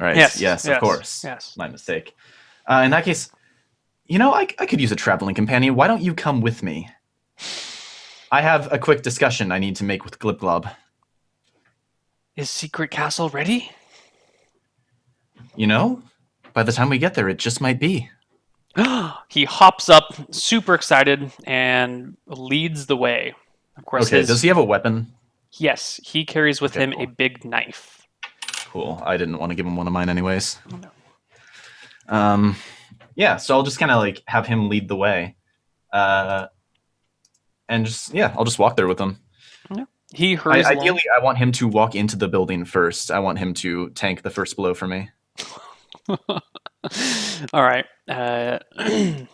Right. Yes, of course. yes. My mistake. In that case, I could use a traveling companion. Why don't you come with me? I have a quick discussion I need to make with Glibglob. Is Secret Castle ready? You know, by the time we get there, it just might be. He hops up, super excited, and leads the way. Of course, Okay, does he have a weapon? yes, he carries with Okay, him a cool. big knife. Cool. I didn't want to give him one of mine anyways. Oh, no. Yeah, so I'll just kind of like have him lead the way. Uh, and just, yeah, I'll just walk there with him. Yeah. He hurries along. Ideally, I want him to walk into the building first. I want him to tank the first blow for me. All right. The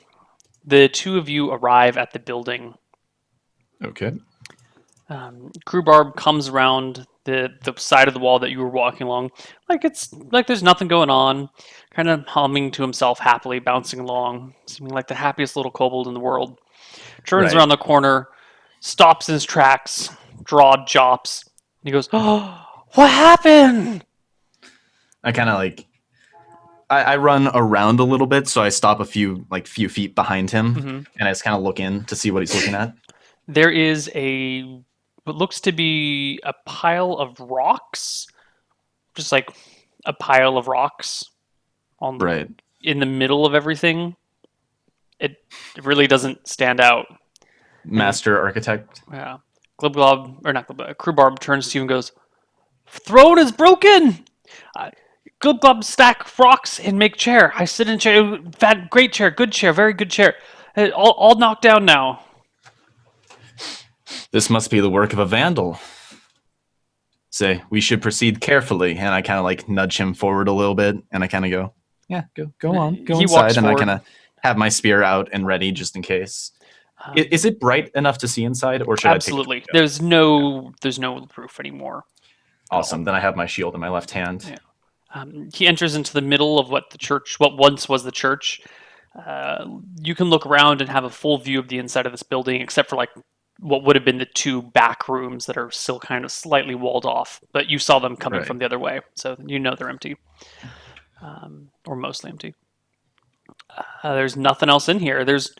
two of you arrive at the building. Okay. Crewbarb comes around the side of the wall that you were walking along, like it's like there's nothing going on, kind of humming to himself happily, bouncing along, seeming like the happiest little kobold in the world. Turns Right. around the corner, stops in his tracks, jaw drops, and he goes, "Oh, what happened?" I kind of like I run around a little bit, so I stop a few feet behind him, Mhm. and I just kind of look in to see what he's looking at. There is what looks to be a pile of rocks, just like a pile of rocks on Right. in the middle of everything. It really doesn't stand out. Master architect. Yeah. Glibglob, or not Glibglob, Crewbarb turns to you and goes, "Throne is broken! Uh, Glibglob stack rocks and make chair. I sit in chair. Great chair, good chair, very good chair. All knocked down now." This must be the work of a vandal. Say, we should proceed carefully, and I kind of like nudge him forward a little bit, and I kind of go, yeah, go on, go He walks inside, and I forward. kind of have my spear out and ready just in case. Is it bright enough to see inside, or should Absolutely. I take? There's no roof anymore. Awesome. Then I have my shield in my left hand. Yeah. He enters into the middle of what once was the church. You can look around and have a full view of the inside of this building, except for like what would have been the two back rooms that are still kind of slightly walled off. But you saw them coming Right. from the other way, so you know they're empty, or mostly empty. There's nothing else in here. There's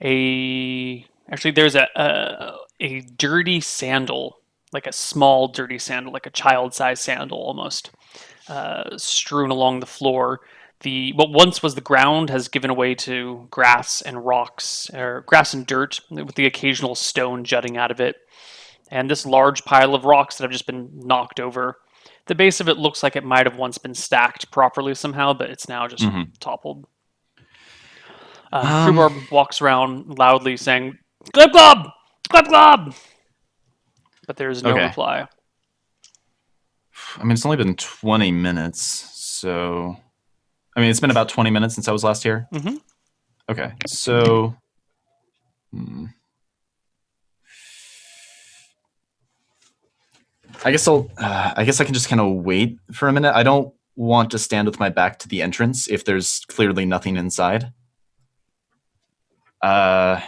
there's a dirty sandal, like a small dirty sandal, like a child-sized sandal almost, strewn along the floor. What once was the ground has given way to grass and rocks, or grass and dirt, with the occasional stone jutting out of it. And this large pile of rocks that have just been knocked over. The base of it looks like it might have once been stacked properly somehow, but it's now just toppled. Crewbarb walks around loudly saying, "Glib glob! Glib glob!" But there's no reply. I mean, it's only been 20 minutes, so... I mean, it's been about 20 minutes since I was last here? Mm-hmm. Okay, so... I guess I can just kind of wait for a minute. I don't want to stand with my back to the entrance if there's clearly nothing inside. Yeah,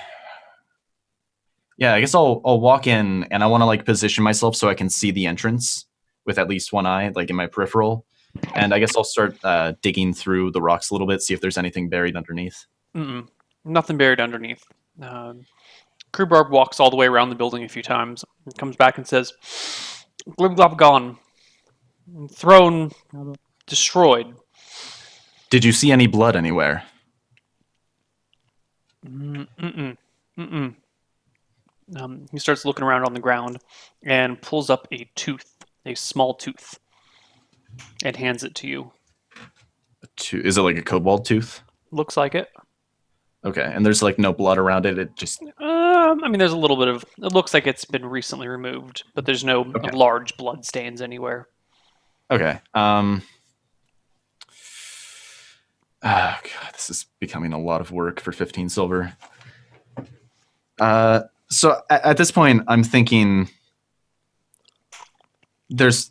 I guess I'll walk in, and I want to like position myself so I can see the entrance with at least one eye, like in my peripheral. And I guess I'll start digging through the rocks a little bit, see if there's anything buried underneath. Nothing buried underneath. Crewbarb walks all the way around the building a few times, and comes back and says, "Glibglob gone. Throne destroyed." Did you see any blood anywhere? He starts looking around on the ground and pulls up a tooth, a small tooth, and hands it to you. Is it like a cobalt tooth? Looks like it. Okay, and there's like no blood around it. It just... I mean, there's a little bit of... It looks like it's been recently removed, but there's no large blood stains anywhere. Okay. Oh God, this is becoming a lot of work for 15 silver. So at this point, I'm thinking there's...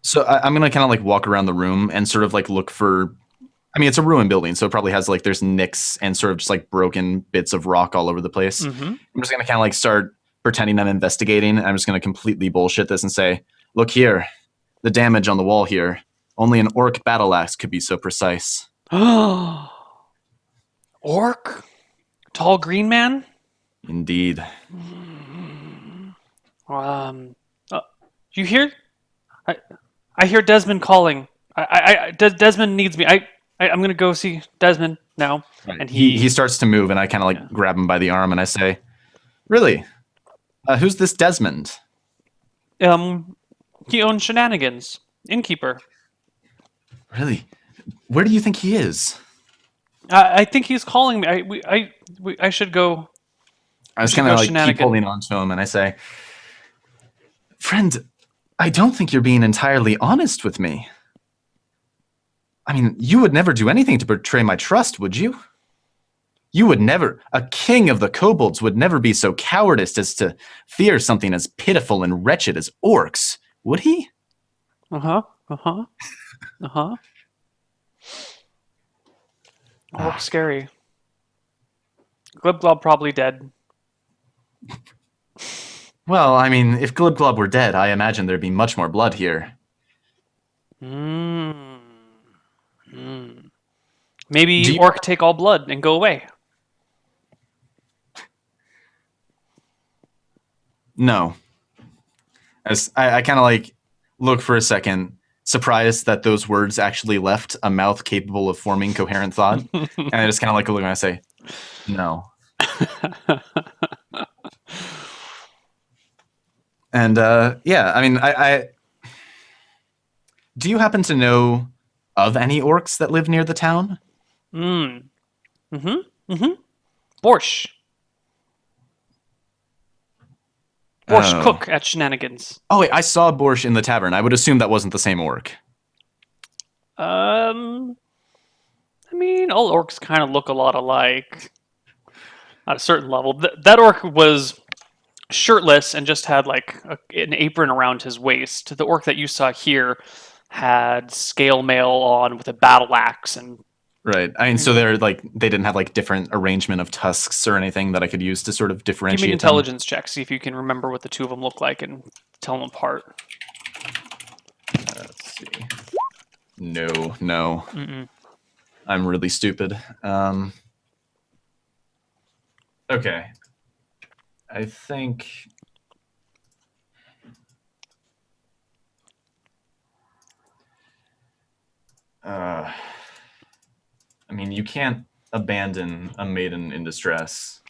So I'm going to kind of like walk around the room and sort of like look for... I mean, it's a ruined building, so it probably has like there's nicks and sort of just like broken bits of rock all over the place. I'm just going to kind of like start pretending I'm investigating. I'm just going to completely bullshit this and say, "Look here, the damage on the wall here. Only an orc battle axe could be so precise." Orc? Tall green man? Indeed. You hear? I hear Desmond calling. Desmond needs me. I'm gonna go see Desmond now. Right. And He starts to move, and I kind of like Yeah. grab him by the arm, and I say, "Really? Who's this Desmond?" he owns Shenanigans, innkeeper. Really? Where do you think he is? I think he's calling me. I should go. I was should kind of go like keep shenanigan. holding on to him, and I say, "Friend, I don't think you're being entirely honest with me. I mean, you would never do anything to betray my trust, would you? You would never. A king of the kobolds would never be so cowardice as to fear something as pitiful and wretched as orcs, would he?" Uh huh. Orc scary. Glibglob probably dead. Well, I mean, if Glibglob were dead, I imagine there'd be much more blood here. Mm. Maybe Do you- orc take all blood and go away. No. As I kind of like look for a second, surprised that those words actually left a mouth capable of forming coherent thought. And I just kind of like look and I say, no. And yeah, I mean, I do you happen to know of any orcs that live near the town? Borscht. Borscht Oh. cook at Shenanigans. Oh wait, I saw Borscht in the tavern. I would assume that wasn't the same orc. I mean, all orcs kind of look a lot alike at a certain level. That orc was shirtless and just had like an apron around his waist. The orc that you saw here had scale mail on with a battle axe and Right. I mean, so they're like they didn't have like different arrangement of tusks or anything that I could use to sort of give differentiate me an them. intelligence check. See if you can remember what the two of them look like and tell them apart. Let's see. No. Mm-mm. I'm really stupid. Okay. I think. I mean, you can't abandon a maiden in distress.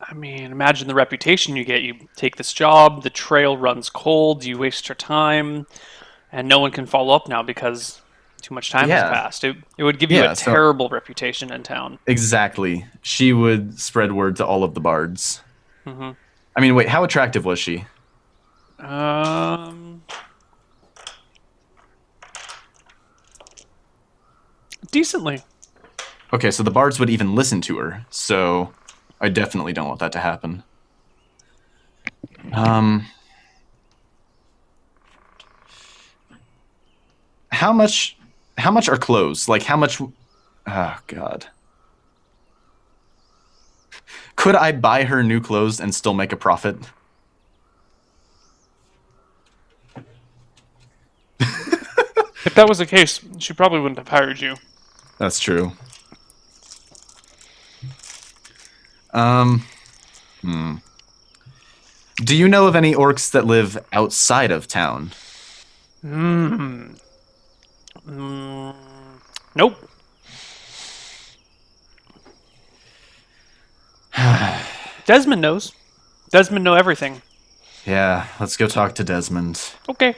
I mean, imagine the reputation you get. You take this job, the trail runs cold, you waste your time, and no one can follow up now because too much time has Yeah. passed. It would give you Yeah, a so- terrible reputation in town. Exactly. She would spread word to all of the bards. hmm I mean, wait, how attractive was she? Decently. Okay, so the bards would even listen to her, so I definitely don't want that to happen. How much are clothes? Like how much oh god. Could I buy her new clothes and still make a profit? If that was the case, she probably wouldn't have hired you. That's true. Do you know of any orcs that live outside of town? Nope. Desmond knows. Desmond know everything. Yeah, let's go talk to Desmond. Okay.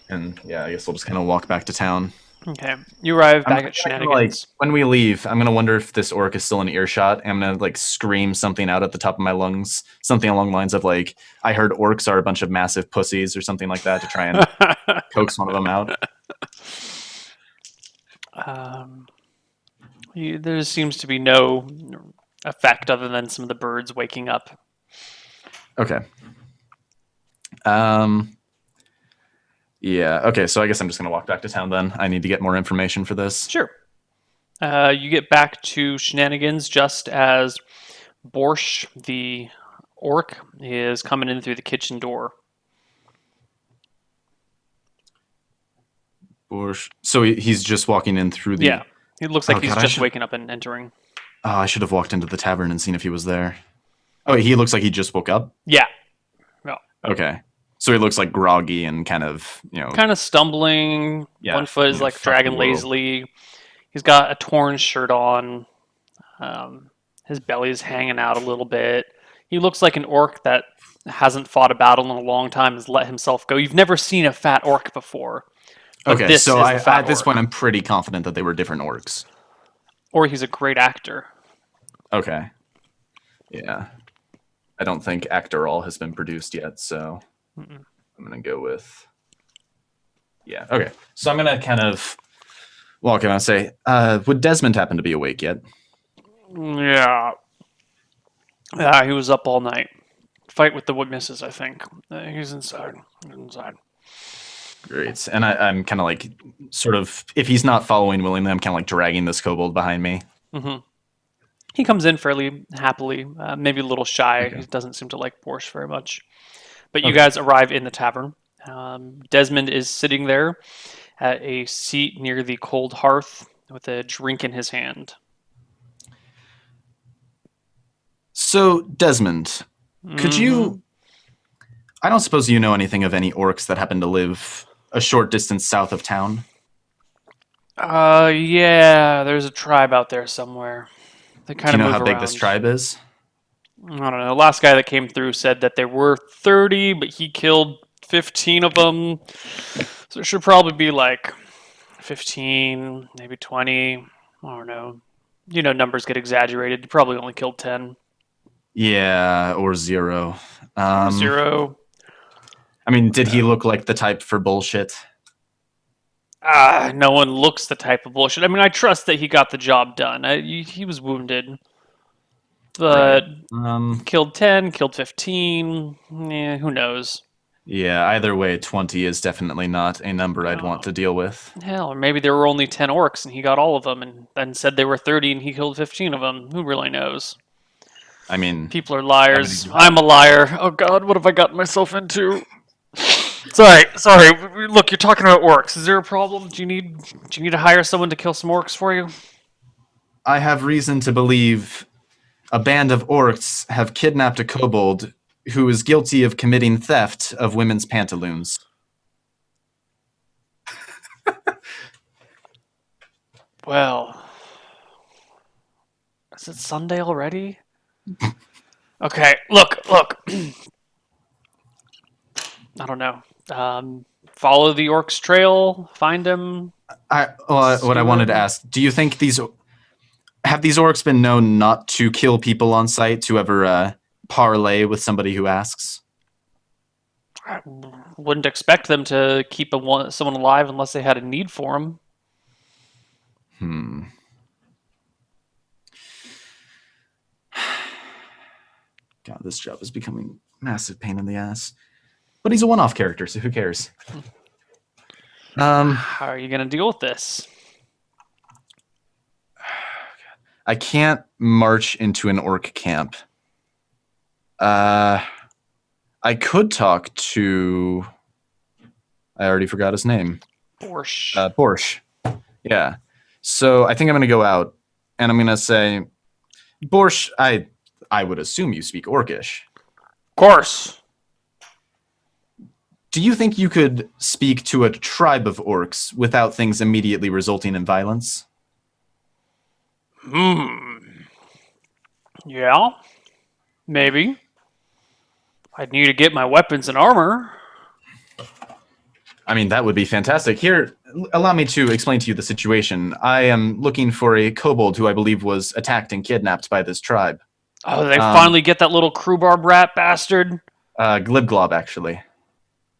And yeah, I guess we'll just kind of walk back to town. Okay. You arrive back at gonna, Shenanigans. when we leave, I'm gonna wonder if this orc is still in earshot. I'm gonna like scream something out at the top of my lungs, something along the lines of like, "I heard orcs are a bunch of massive pussies" or something like that, to try and coax one of them out. There seems to be no effect other than some of the birds waking up. Okay. Yeah. Okay. So I guess I'm just gonna walk back to town then. I need to get more information for this. Sure. You get back to Shenanigans just as Borscht, the orc, is coming in through the kitchen door. So he's just walking in through the. Yeah. It looks like Oh, he's God, I just should- waking up and entering. Oh, I should have walked into the tavern and seen if he was there. Oh, wait, he looks like he just woke up. Yeah. Okay. So he looks like groggy and kind of, Kind of stumbling. Yeah, One foot is yeah, like fuck the dragging world. lazily. He's got a torn shirt on. His belly's hanging out a little bit. He looks like an orc that hasn't fought a battle in a long time, has let himself go. You've never seen a fat orc before, but okay, this so is the fat at this orc. point, I'm pretty confident that they were different orcs. Or he's a great actor. Okay. Yeah. I don't think Actor All has been produced yet, so Mm-mm. I'm going to go with. Yeah, okay. So I'm going to kind of. Well, can I say, would Desmond happen to be awake yet? Yeah. Yeah, he was up all night. Fight with the witnesses, I think. He's inside. He's inside. Great. And I'm kind of like, sort of, if he's not following willingly, I'm kind of like dragging this kobold behind me. Mm-hmm. He comes in fairly happily, maybe a little shy. Okay. He doesn't seem to like borscht very much. But you Okay. guys arrive in the tavern. Desmond is sitting there at a seat near the cold hearth with a drink in his hand. So, Desmond, could you. I don't suppose you know anything of any orcs that happen to live a short distance south of town? Yeah, there's a tribe out there somewhere. They kind Do you of know move how big this around. tribe is? I don't know. The last guy that came through said that there were 30, but he killed 15 of them. So it should probably be like 15, maybe 20. I don't know. You know, numbers get exaggerated. You probably only killed 10. Yeah, or 0. 0. I mean, did he look like the type for bullshit? No one looks the type of bullshit. I mean, I trust that he got the job done. He was wounded. But killed 10, killed 15. Yeah, who knows? Yeah, either way, 20 is definitely not a number I'd want to deal with. Hell, or maybe there were only 10 orcs and he got all of them and then said they were 30 and he killed 15 of them. Who really knows? I mean, People are liars. I'm a liar. Oh god, what have I gotten myself into? Sorry. Look, you're talking about orcs. Is there a problem? Do you need to hire someone to kill some orcs for you? I have reason to believe a band of orcs have kidnapped a kobold who is guilty of committing theft of women's pantaloons. Well, is it Sunday already? Okay, look. I don't know. Follow the orc's trail, find him. What I wanted to ask, do you think these orcs been known not to kill people on sight, to ever parlay with somebody who asks? I wouldn't expect them to keep someone alive unless they had a need for him. God, this job is becoming a massive pain in the ass. But he's a one-off character, so who cares? How are you going to deal with this? I can't march into an orc camp. I could talk to. I already forgot his name. Borscht. Borscht. Yeah. So I think I'm going to go out, and I'm going to say, Borscht, I would assume you speak Orcish. Of course. Do you think you could speak to a tribe of orcs without things immediately resulting in violence? Yeah. Maybe. I'd need to get my weapons and armor. I mean, that would be fantastic. Here, allow me to explain to you the situation. I am looking for a kobold who I believe was attacked and kidnapped by this tribe. Oh, they finally get that little crowbar rat bastard? Glibglob, actually.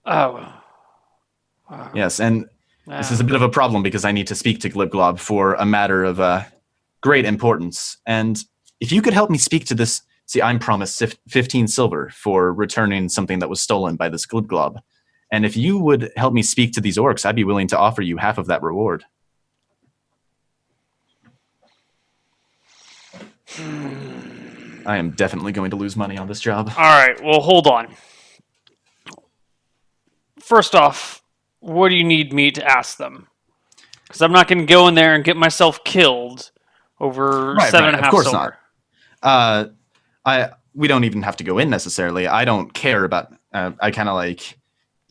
Oh. Yes, and this is a bit of a problem because I need to speak to Glibglob for a matter of great importance. And if you could help me speak to this... See, I'm promised 15 silver for returning something that was stolen by this Glibglob. And if you would help me speak to these orcs, I'd be willing to offer you half of that reward. I am definitely going to lose money on this job. All right, well, hold on. First off, what do you need me to ask them? Because I'm not going to go in there and get myself killed over seven and a half of course silver. Not. We don't even have to go in necessarily. I don't care about. I kind of like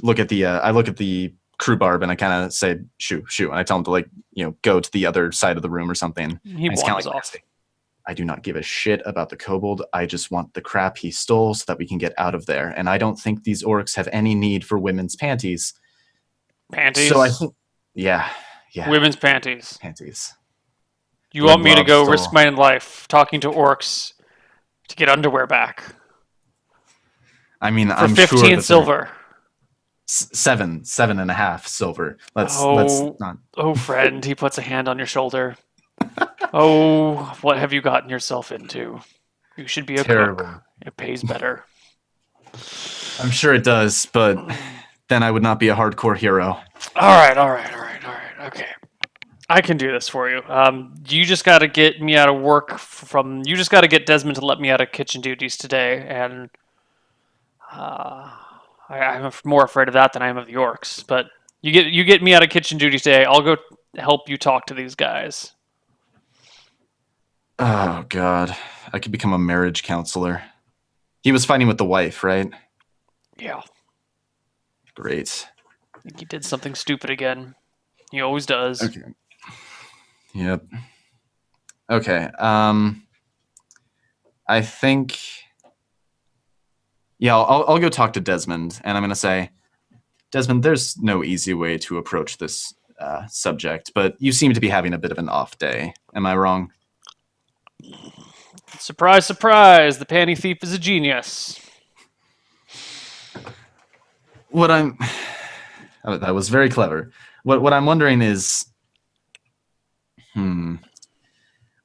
look at the crew barb and I kind of say shoo, and I tell him to like go to the other side of the room or something. He And he's kind wanders of like, off. I do not give a shit about the kobold. I just want the crap he stole so that we can get out of there. And I don't think these orcs have any need for women's panties. Panties. So I think, yeah, Women's panties. panties. You Red want me to go Lobster. risk my life talking to orcs to get underwear back I mean, for I'm 15 sure that silver? seven and a half silver. Let's not. Oh, friend, he puts a hand on your shoulder. Oh, what have you gotten yourself into? You should be a Terrible. cook. It pays better. I'm sure it does, but then I would not be a hardcore hero. All right. Okay. I can do this for you. You just got to get me out of work you just got to get Desmond to let me out of kitchen duties today, and I'm more afraid of that than I am of the orcs. But you get me out of kitchen duties today. I'll go help you talk to these guys. Oh God, I could become a marriage counselor. He was fighting with the wife, right? Yeah. Great. I think he did something stupid again. He always does. Okay. Yep. Okay. I think. Yeah, I'll go talk to Desmond, and I'm gonna say, Desmond, there's no easy way to approach this subject, but you seem to be having a bit of an off day. Am I wrong? Surprise, surprise! The panty thief is a genius. What I'm. Oh, that was very clever. What I'm wondering is.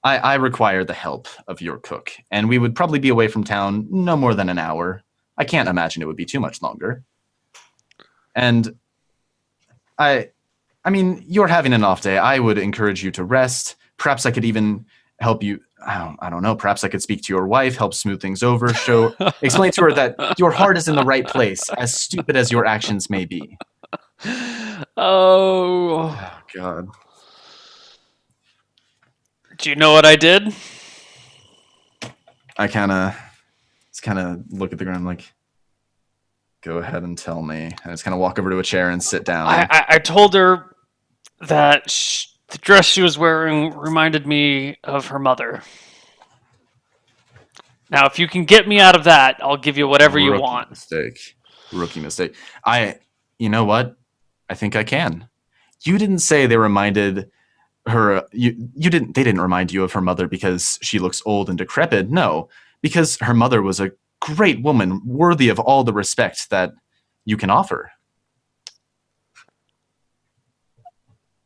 I require the help of your cook, and we would probably be away from town no more than an hour. I can't imagine it would be too much longer. And I mean, you're having an off day. I would encourage you to rest. Perhaps I could even help you. I don't know. Perhaps I could speak to your wife, help smooth things over, explain to her that your heart is in the right place, as stupid as your actions may be. Oh. God. Do you know what I did? I kind of look at the ground like, go ahead and tell me. I just kind of walk over to a chair and sit down. I told her that the dress she was wearing reminded me of her mother. Now, if you can get me out of that, I'll give you whatever you want. Rookie mistake. You know what? I think I can. You didn't say they reminded her. They didn't remind you of her mother because she looks old and decrepit. No, because her mother was a great woman, worthy of all the respect that you can offer.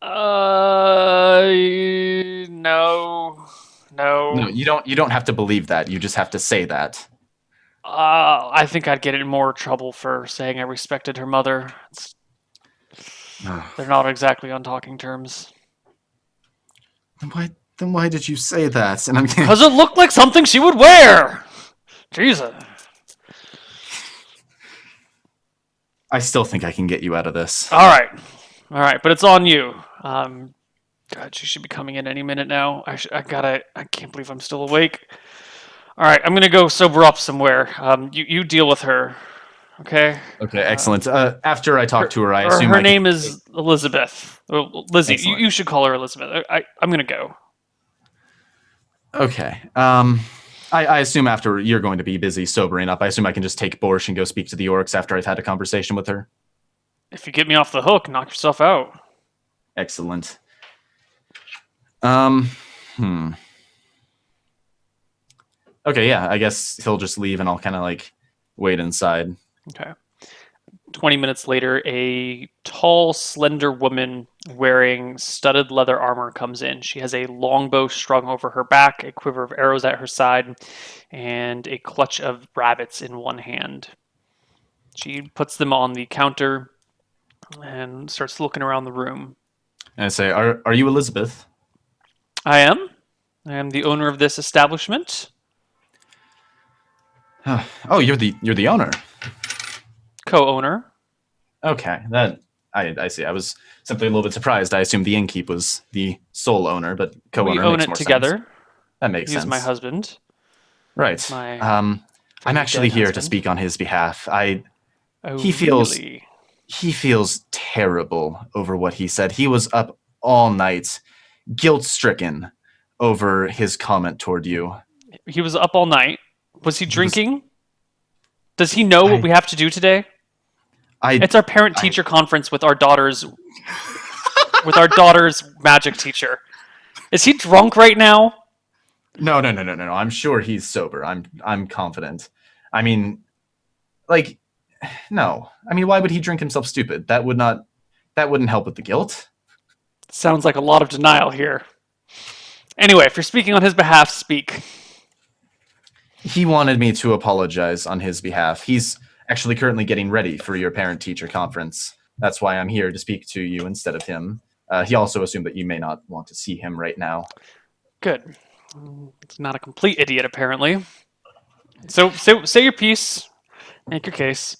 No, you don't have to believe that. You just have to say that. I think I'd get in more trouble for saying I respected her mother. They're not exactly on talking terms. Then why did you say that? And because it looked like something she would wear. Jesus. I still think I can get you out of this. All right, but it's on you. God, she should be coming in any minute now. I can't believe I'm still awake. All right, I'm gonna go sober up somewhere. You deal with her, okay? Okay, excellent. After I talk to her, I assume her name is Elizabeth. Lizzie. You should call her Elizabeth. I'm gonna go. Okay. I assume after you're going to be busy sobering up, I assume I can just take Borsch and go speak to the orcs after I've had a conversation with her. If you get me off the hook, knock yourself out. Excellent. Okay, yeah, I guess he'll just leave and I'll kind of like wait inside. Okay. 20 minutes later, a tall, slender woman wearing studded leather armor comes in. She has a longbow strung over her back, a quiver of arrows at her side, and a clutch of rabbits in one hand. She puts them on the counter and starts looking around the room. And I say, "Are you Elizabeth?" I am. I am the owner of this establishment. Oh, you're the owner. Co-owner. Okay, that I see. I was simply a little bit surprised. I assumed the innkeep was the sole owner, but co-owner We own makes it more together. sense. That makes sense. He's my husband. Right. My I'm actually here to husband. speak on his behalf. Oh, he feels really? He feels terrible over what he said. He was up all night, guilt-stricken over his comment toward you. He was up all night. Was he He was- drinking? Does he know what I- we have to do today? I It's our parent-teacher conference with our daughter's magic teacher. Is he drunk right now? No. I'm sure he's sober. I'm confident. I mean, like, no. I mean, why would he drink himself stupid? That wouldn't help with the guilt. Sounds like a lot of denial here. Anyway, if you're speaking on his behalf, speak. He wanted me to apologize on his behalf. He's actually currently getting ready for your parent-teacher conference. That's why I'm here to speak to you instead of him. He also assumed that you may not want to see him right now. Good. It's not a complete idiot, apparently. So say your piece. Make your case.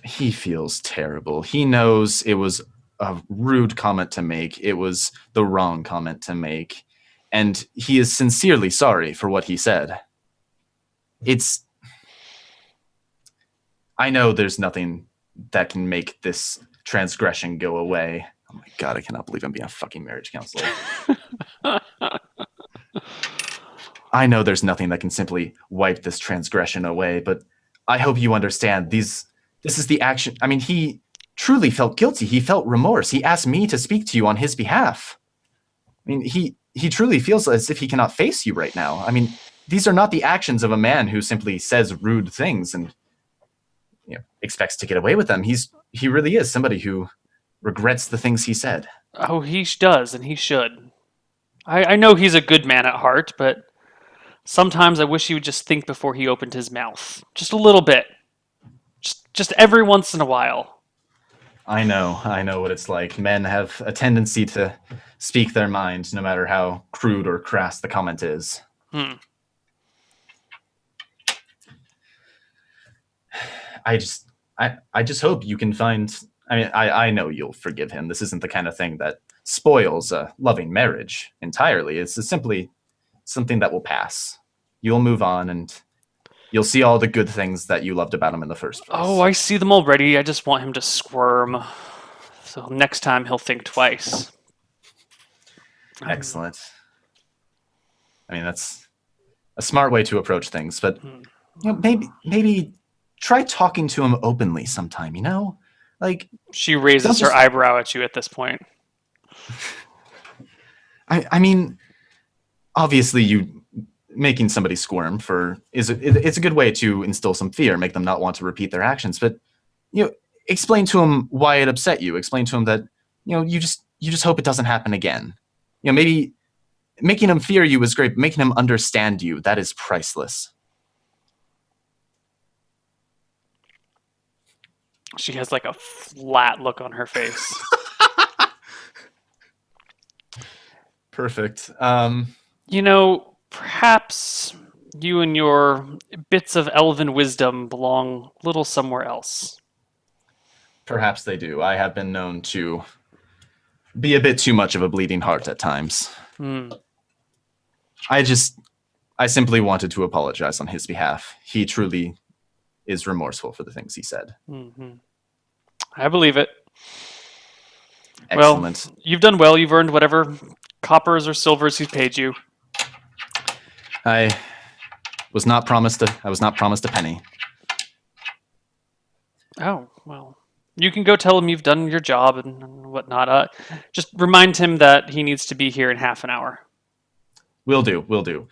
He feels terrible. He knows it was a rude comment to make. It was the wrong comment to make. And he is sincerely sorry for what he said. I know there's nothing that can make this transgression go away. Oh my god, I cannot believe I'm being a fucking marriage counselor. I know there's nothing that can simply wipe this transgression away, but I hope you understand this is the action. I mean, he truly felt guilty. He felt remorse. He asked me to speak to you on his behalf. I mean, he truly feels as if he cannot face you right now. I mean, these are not the actions of a man who simply says rude things and expects to get away with them. He really is somebody who regrets the things he said. Oh, he does, and he should. I know he's a good man at heart, but sometimes I wish he would just think before he opened his mouth. Just a little bit. Just every once in a while. I know what it's like. Men have a tendency to speak their mind, no matter how crude or crass the comment is. I just hope you can find. I mean, I know you'll forgive him. This isn't the kind of thing that spoils a loving marriage entirely. It's simply something that will pass. You'll move on, and you'll see all the good things that you loved about him in the first place. Oh, I see them already. I just want him to squirm. So next time he'll think twice. Excellent. I mean, that's a smart way to approach things, but maybe try talking to him openly sometime, Like, She raises her eyebrow at you at this point. I mean, obviously you making somebody squirm it's a good way to instill some fear, make them not want to repeat their actions, but explain to him why it upset you. Explain to him that you just hope it doesn't happen again. Maybe making him fear you is great, but making him understand you, that is priceless. She has like a flat look on her face. Perfect. Perhaps you and your bits of elven wisdom belong a little somewhere else. Perhaps they do. I have been known to be a bit too much of a bleeding heart at times. I simply wanted to apologize on his behalf. He truly is remorseful for the things he said. I believe it. Excellent. Well, you've done well. You've earned whatever coppers or silvers he's paid you. I was not promised a penny. Oh, well. You can go tell him you've done your job and whatnot. Just remind him that he needs to be here in half an hour. Will do.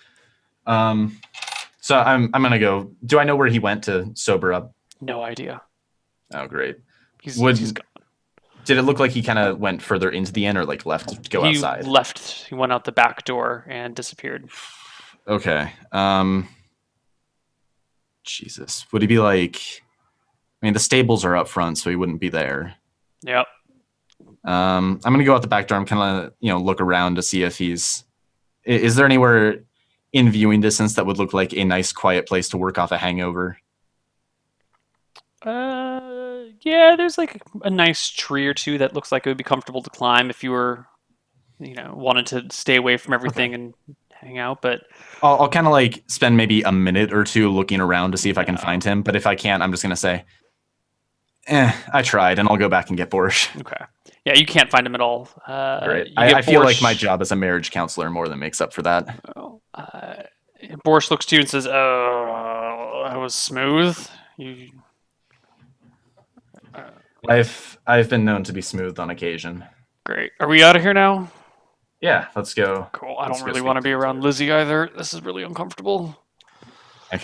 So I'm gonna go. Do I know where he went to sober up? No idea. Oh, great. He's gone. Did it look like he kind of went further into the inn or like left to go outside? He left. He went out the back door and disappeared. Okay. Jesus. Would he be like... I mean, the stables are up front, so he wouldn't be there. Yep. I'm going to go out the back door. I'm kind of, look around to see if he's... Is there anywhere in viewing distance that would look like a nice, quiet place to work off a hangover? Yeah, there's like a nice tree or two that looks like it would be comfortable to climb if you were, wanted to stay away from everything and hang out. But I'll kind of like spend maybe a minute or two looking around to see if I can find him. But if I can't, I'm just going to say, I tried, and I'll go back and get Borscht. Okay. Yeah, you can't find him at all. Great. You I get feel like Borscht. my job as a marriage counselor more than makes up for that. Borscht looks to you and says, "Oh, that was smooth. You I've been known to be smooth on occasion. great. Are we out of here now? Yeah, let's go. Cool. I Let's don't go really speak want to to be the around steward. Lizzie either. This is really uncomfortable. I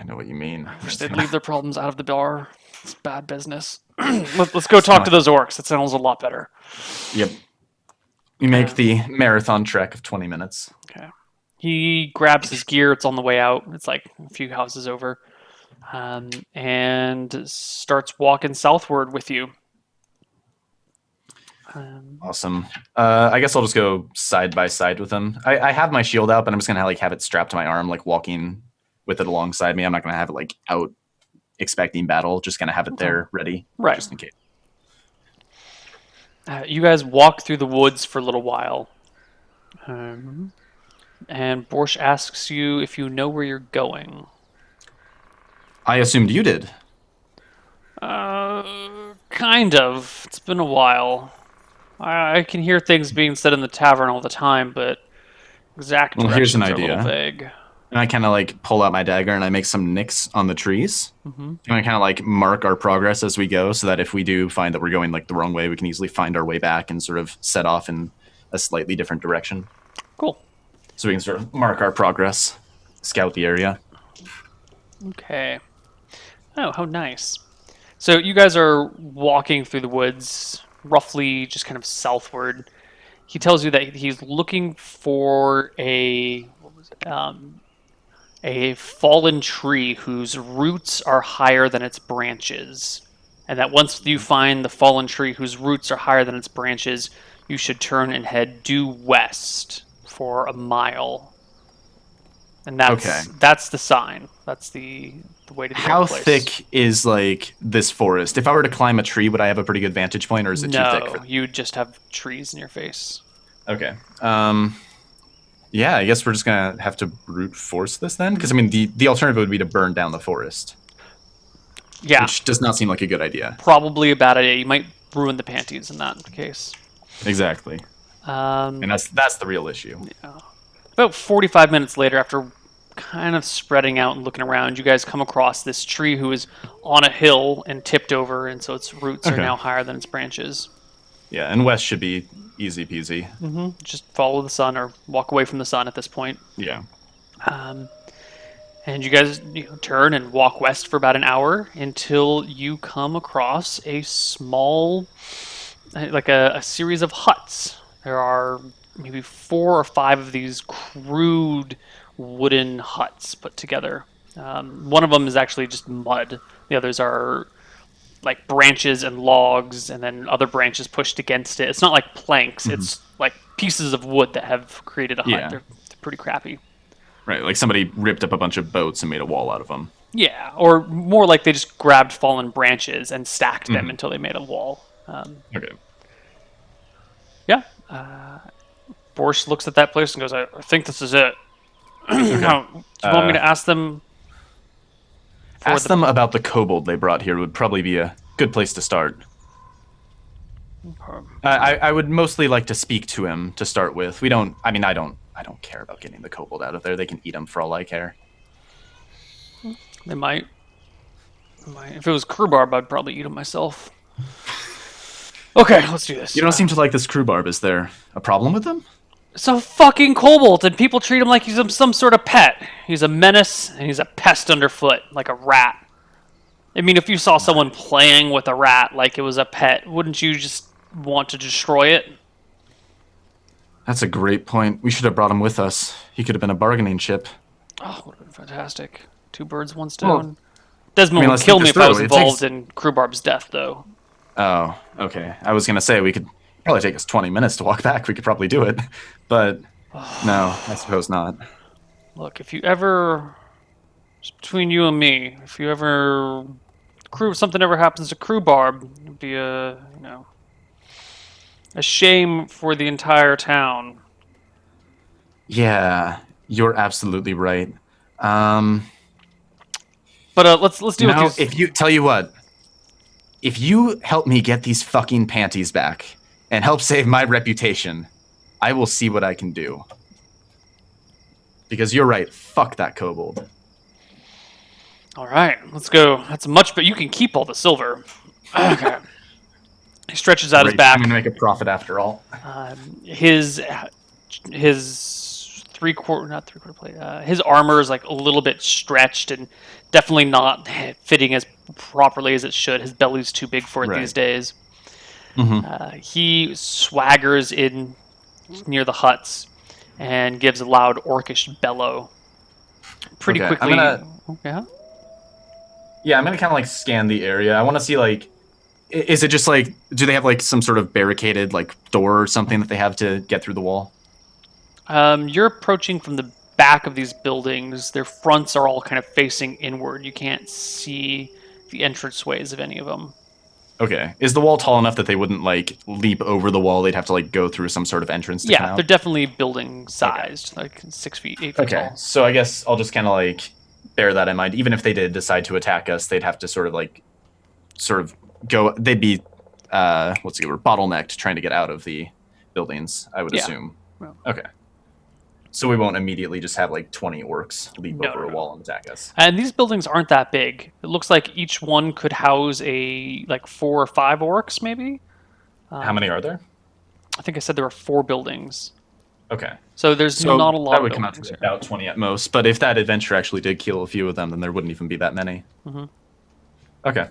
know what you mean. I wish they'd leave their problems out of the bar. It's bad business. Let's go talk to those orcs. It sounds a lot better. Yep. We make the marathon trek of 20 minutes. Okay. He grabs his gear. It's on the way out. It's like a few houses over. And starts walking southward with you. Awesome. I guess I'll just go side by side with him. I have my shield out, but I'm just gonna have it strapped to my arm, like walking with it alongside me. I'm not gonna have it like out expecting battle. Just gonna have it there ready, Right. just in case. You guys walk through the woods for a little while. And Borscht asks you if you know where you're going. I assumed you did. Kind of. It's been a while. I can hear things being said in the tavern all the time, but exact Well, here's directions an are a little idea. vague. And I kind of like pull out my dagger and I make some nicks on the trees. And I kind of like mark our progress as we go, so that if we do find that we're going like the wrong way, we can easily find our way back and sort of set off in a slightly different direction. Cool. So we can sort of mark our progress, scout the area. Okay. Oh, how nice. So you guys are walking through the woods, roughly just kind of southward. He tells you that he's looking for a fallen tree whose roots are higher than its branches. And that once you find the fallen tree whose roots are higher than its branches, you should turn and head due west for a mile. And that's the sign. That's the way to do How the place. thick is like this forest? If I were to climb a tree, would I have a pretty good vantage point, or is it too thick for No, you just have trees in your face. Okay. Yeah, I guess we're just gonna have to brute force this then, because I mean the alternative would be to burn down the forest, Yeah, which does not seem like a good idea. probably a bad idea. You might ruin the panties in that case. Exactly, and that's the real issue. About 45 minutes later, after kind of spreading out and looking around, you guys come across this tree who is on a hill and tipped over, and so its roots are Okay. now higher than its branches. Yeah, and west should be easy peasy. Just follow the sun or walk away from the sun at this point. Yeah. And you guys turn and walk west for about an hour until you come across a small, like a series of huts. There are maybe 4 or 5 of these crude wooden huts put together. One of them is actually just mud. The others are like branches and logs, and then other branches pushed against it. It's not like planks. It's like pieces of wood that have created a hut. Yeah. They're pretty crappy. Right, like somebody ripped up a bunch of boats and made a wall out of them. Yeah, or more like they just grabbed fallen branches and stacked them until they made a wall. Okay. Yeah. Borscht looks at that place and goes, I think this is it. Now, do you want me to ask them? Ask them about the kobold they brought here would probably be a good place to start. I would mostly like to speak to him to start with. I don't care about getting the kobold out of there. They can eat him for all I care. They might. If it was Krubbarb, I'd probably eat him myself. Okay, let's do this. You don't seem to like this crewbarb. Is there a problem with him? It's a fucking kobold, and people treat him like he's some sort of pet. He's a menace, and he's a pest underfoot, like a rat. I mean, if you saw someone playing with a rat like it was a pet, wouldn't you just want to destroy it? That's a great point. We should have brought him with us. He could have been a bargaining chip. Oh, would have been fantastic. 2 birds, 1 stone. Desmond would let's kill think me this if I was through. It involved takes- in Krubarb's death, though. Oh, okay. I was gonna say we could probably take us 20 minutes to walk back. We could probably do it, but no, I suppose not. Look, if you ever, just between you and me, if you ever, something ever happens to Krubbarb, it'd be a shame for the entire town. Yeah, you're absolutely right. But let's deal with these. If you tell you what, if you help me get these fucking panties back and help save my reputation, I will see what I can do. Because you're right, fuck that kobold. All right, let's go. That's much, but you can keep all the silver. Okay. He stretches out his Great, back. I'm gonna make a profit after all. His not three quarter plate. His armor is like a little bit stretched and definitely not fitting as properly as it should. His belly's too big for it Right. these days. Mm-hmm. He swaggers in near the huts and gives a loud orcish bellow. Pretty Okay, quickly. Yeah. Yeah, I'm gonna kind of like scan the area. I want to see like, is it just like, do they have like some sort of barricaded like door or something that they have to get through the wall? You're approaching from the back of these buildings. Their fronts are all kind of facing inward. You can't see the entranceways of any of them. Okay, is the wall tall enough that they wouldn't like leap over the wall? They'd have to like go through some sort of entrance to come Yeah, out? they're definitely building sized, like 6 feet, 8 feet Okay, tall. so I guess I'll just kind of like bear that in mind. Even if they did decide to attack us, they'd have to sort of go. They'd be what's the word? Bottlenecked trying to get out of the buildings. I would Yeah. assume. Well. Okay. So we won't immediately just have like 20 orcs leap No, over no, a no. wall and attack us. And these buildings aren't that big. It looks like each one could house like 4 or 5 orcs, maybe. How many are there? I think I said there were 4 buildings. Okay. So there's So not a lot that of would come out buildings to here. about 20 at most. But if that adventure actually did kill a few of them, then there wouldn't even be that many. Mhm. Okay.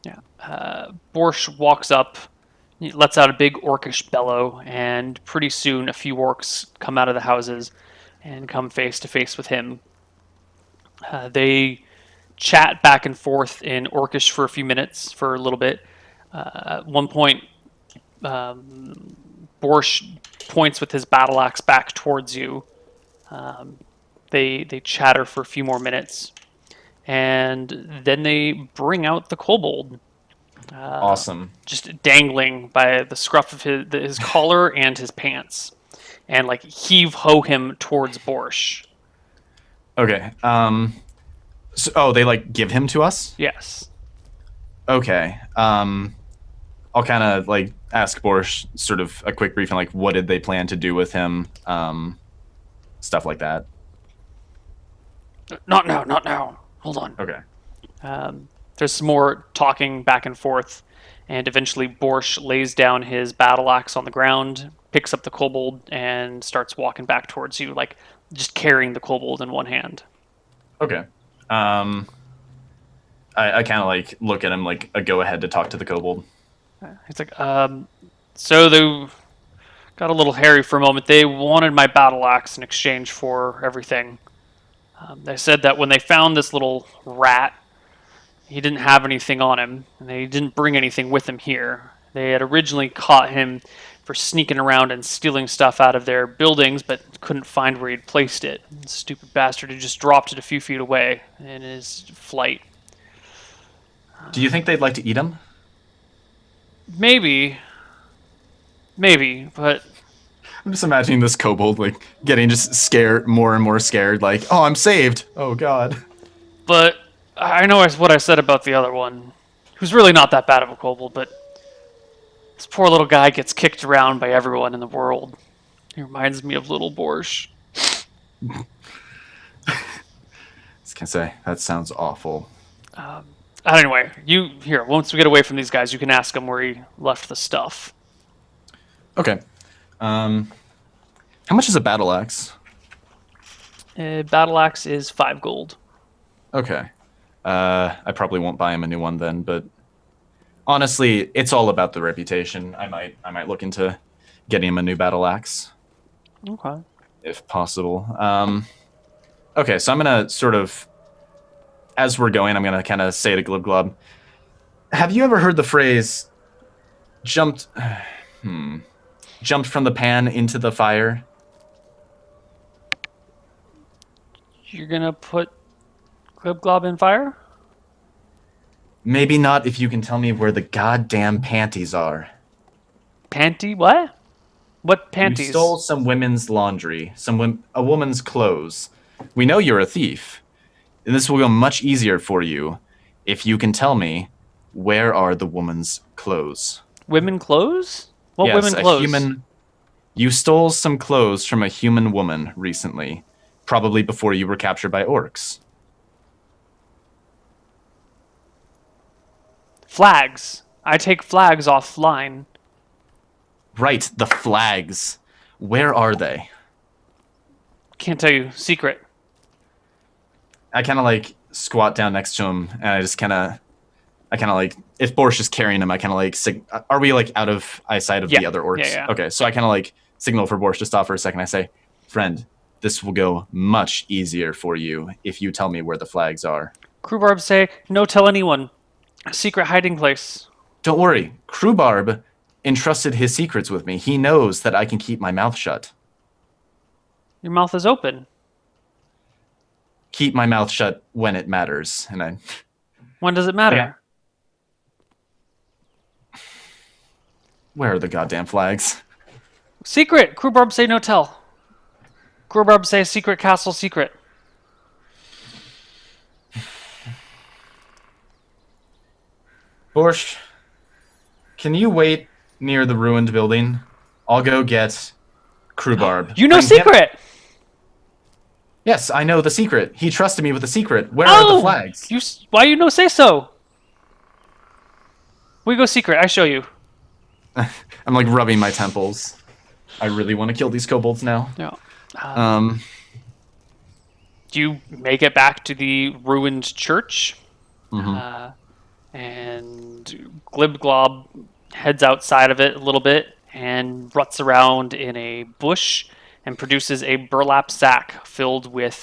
Yeah. Borsch walks up, he lets out a big orcish bellow, and pretty soon a few orcs come out of the houses and come face to face with him. They chat back and forth in orcish for a few minutes, for a little bit. At one point, Borsch points with his battle axe back towards you. They chatter for a few more minutes, and then they bring out the kobold. Awesome. Just dangling by the scruff of his collar and his pants, and like heave ho him towards Borsch. Okay. So, they like give him to us? Yes. Okay. I'll kind of like ask Borsch sort of a quick brief on like what did they plan to do with him, stuff like that. Not now. Not now. Hold on. Okay. There's some more talking back and forth, and eventually Borsch lays down his battle axe on the ground, picks up the kobold, and starts walking back towards you, like just carrying the kobold in one hand. Okay. I kind of like look at him like a go ahead to talk to the kobold. He's like, so they got a little hairy for a moment. They wanted my battle axe in exchange for everything. They said that when they found this little rat, he didn't have anything on him, and they didn't bring anything with him here. They had originally caught him for sneaking around and stealing stuff out of their buildings, but couldn't find where he'd placed it. The stupid bastard had just dropped it a few feet away in his flight. Do you think they'd like to eat him? Maybe, but I'm just imagining this kobold like getting just scared, more and more scared, like, oh, I'm saved. Oh God. I know what I said about the other one, who's really not that bad of a kobold, but this poor little guy gets kicked around by everyone in the world. He reminds me of little Borsch. I was gonna say that sounds awful. Anyway, once we get away from these guys, you can ask him where he left the stuff. Okay. How much is a battle axe? Battle axe is 5 gold. Okay. I probably won't buy him a new one then, but honestly, it's all about the reputation. I might look into getting him a new battle axe Okay. if possible. Okay, so I'm gonna sort of, as we're going, I'm gonna kind of say to Glub Glub, have you ever heard the phrase jumped from the pan into the fire? You're gonna put Glib Glob in fire? Maybe not if you can tell me where the goddamn panties are. Panty? What? What panties? You stole some women's laundry, a woman's clothes. We know you're a thief, and this will go much easier for you if you can tell me where are the woman's clothes? Women clothes? What Yes, women a clothes? human. You stole some clothes from a human woman recently, probably before you were captured by orcs. Flags. I take flags offline. Right, the flags. Where are they? Can't tell you. Secret. I kind of like squat down next to him, and I kind of like, if Borscht is carrying him, I kind of like, are we like out of eyesight of the Yeah. other orcs? Yeah. Okay, so I kind of like signal for Borscht to stop for a second. I say, friend, this will go much easier for you if you tell me where the flags are. Crewbarb say, no tell anyone. A secret hiding place. Don't worry, Crewbarb entrusted his secrets with me. He knows that I can keep my mouth shut. Your mouth is open. Keep my mouth shut when it matters. And I... When does it matter? Yeah. Where are the goddamn flags? Secret! Crewbarb say no tell. Crewbarb say secret castle secret. Borscht, can you wait near the ruined building? I'll go get Crewbarb. You know Bring him- secret! Yes, I know the secret. He trusted me with the secret. Where are the flags? Why you no say so? We go secret, I show you. I'm like rubbing my temples. I really want to kill these kobolds now. Yeah. Do you make it back to the ruined church? And Glibglob heads outside of it a little bit and ruts around in a bush and produces a burlap sack filled with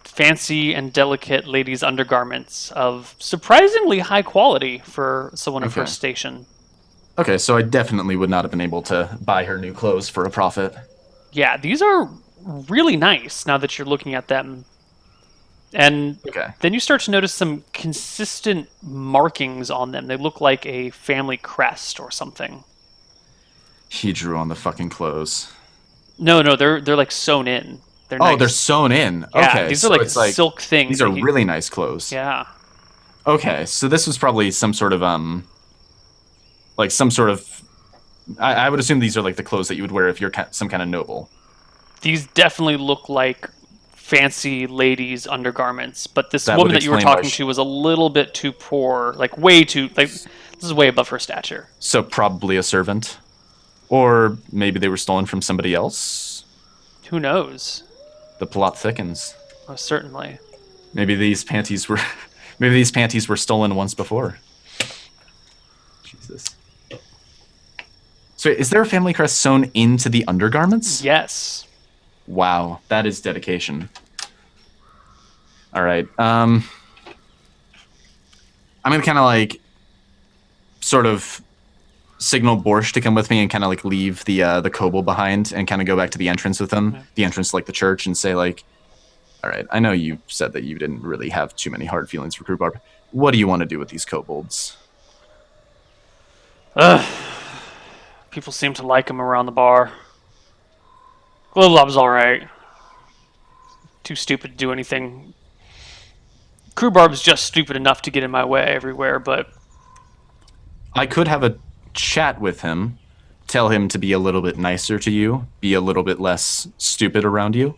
fancy and delicate ladies' undergarments of surprisingly high quality for someone of her Okay. station. Okay, so I definitely would not have been able to buy her new clothes for a profit. Yeah, these are really nice now that you're looking at them. And Okay. then you start to notice some consistent markings on them. They look like a family crest or something. He drew on the fucking clothes. No, they're like sewn in. They're Oh, nice. they're sewn in. Yeah, Okay, these so are like it's like silk things. these are that he- really nice clothes. Yeah. Okay, so this was probably some sort of like some sort of. I would assume these are like the clothes that you would wear if you're some kind of noble. These definitely look like fancy ladies' undergarments, but this That woman would that you were explain why talking she- to was a little bit too poor, like way too like this is way above her stature. So probably a servant, or maybe they were stolen from somebody else. Who knows? The plot thickens. Most certainly. Maybe these panties were, maybe these panties were stolen once before. Jesus. So is there a family crest sewn into the undergarments? Yes. Wow, that is dedication. All right. I'm gonna kind of like, sort of, signal Borscht to come with me and kind of like leave the kobold behind and kind of go back to the entrance with him, the entrance to like the church, and say like, all right, I know you said that you didn't really have too many hard feelings for Crewbarb. What do you want to do with these kobolds? People seem to like him around the bar. Glowlob's alright. Too stupid to do anything. Crewbarb's just stupid enough to get in my way everywhere, but I could have a chat with him, tell him to be a little bit nicer to you, be a little bit less stupid around you.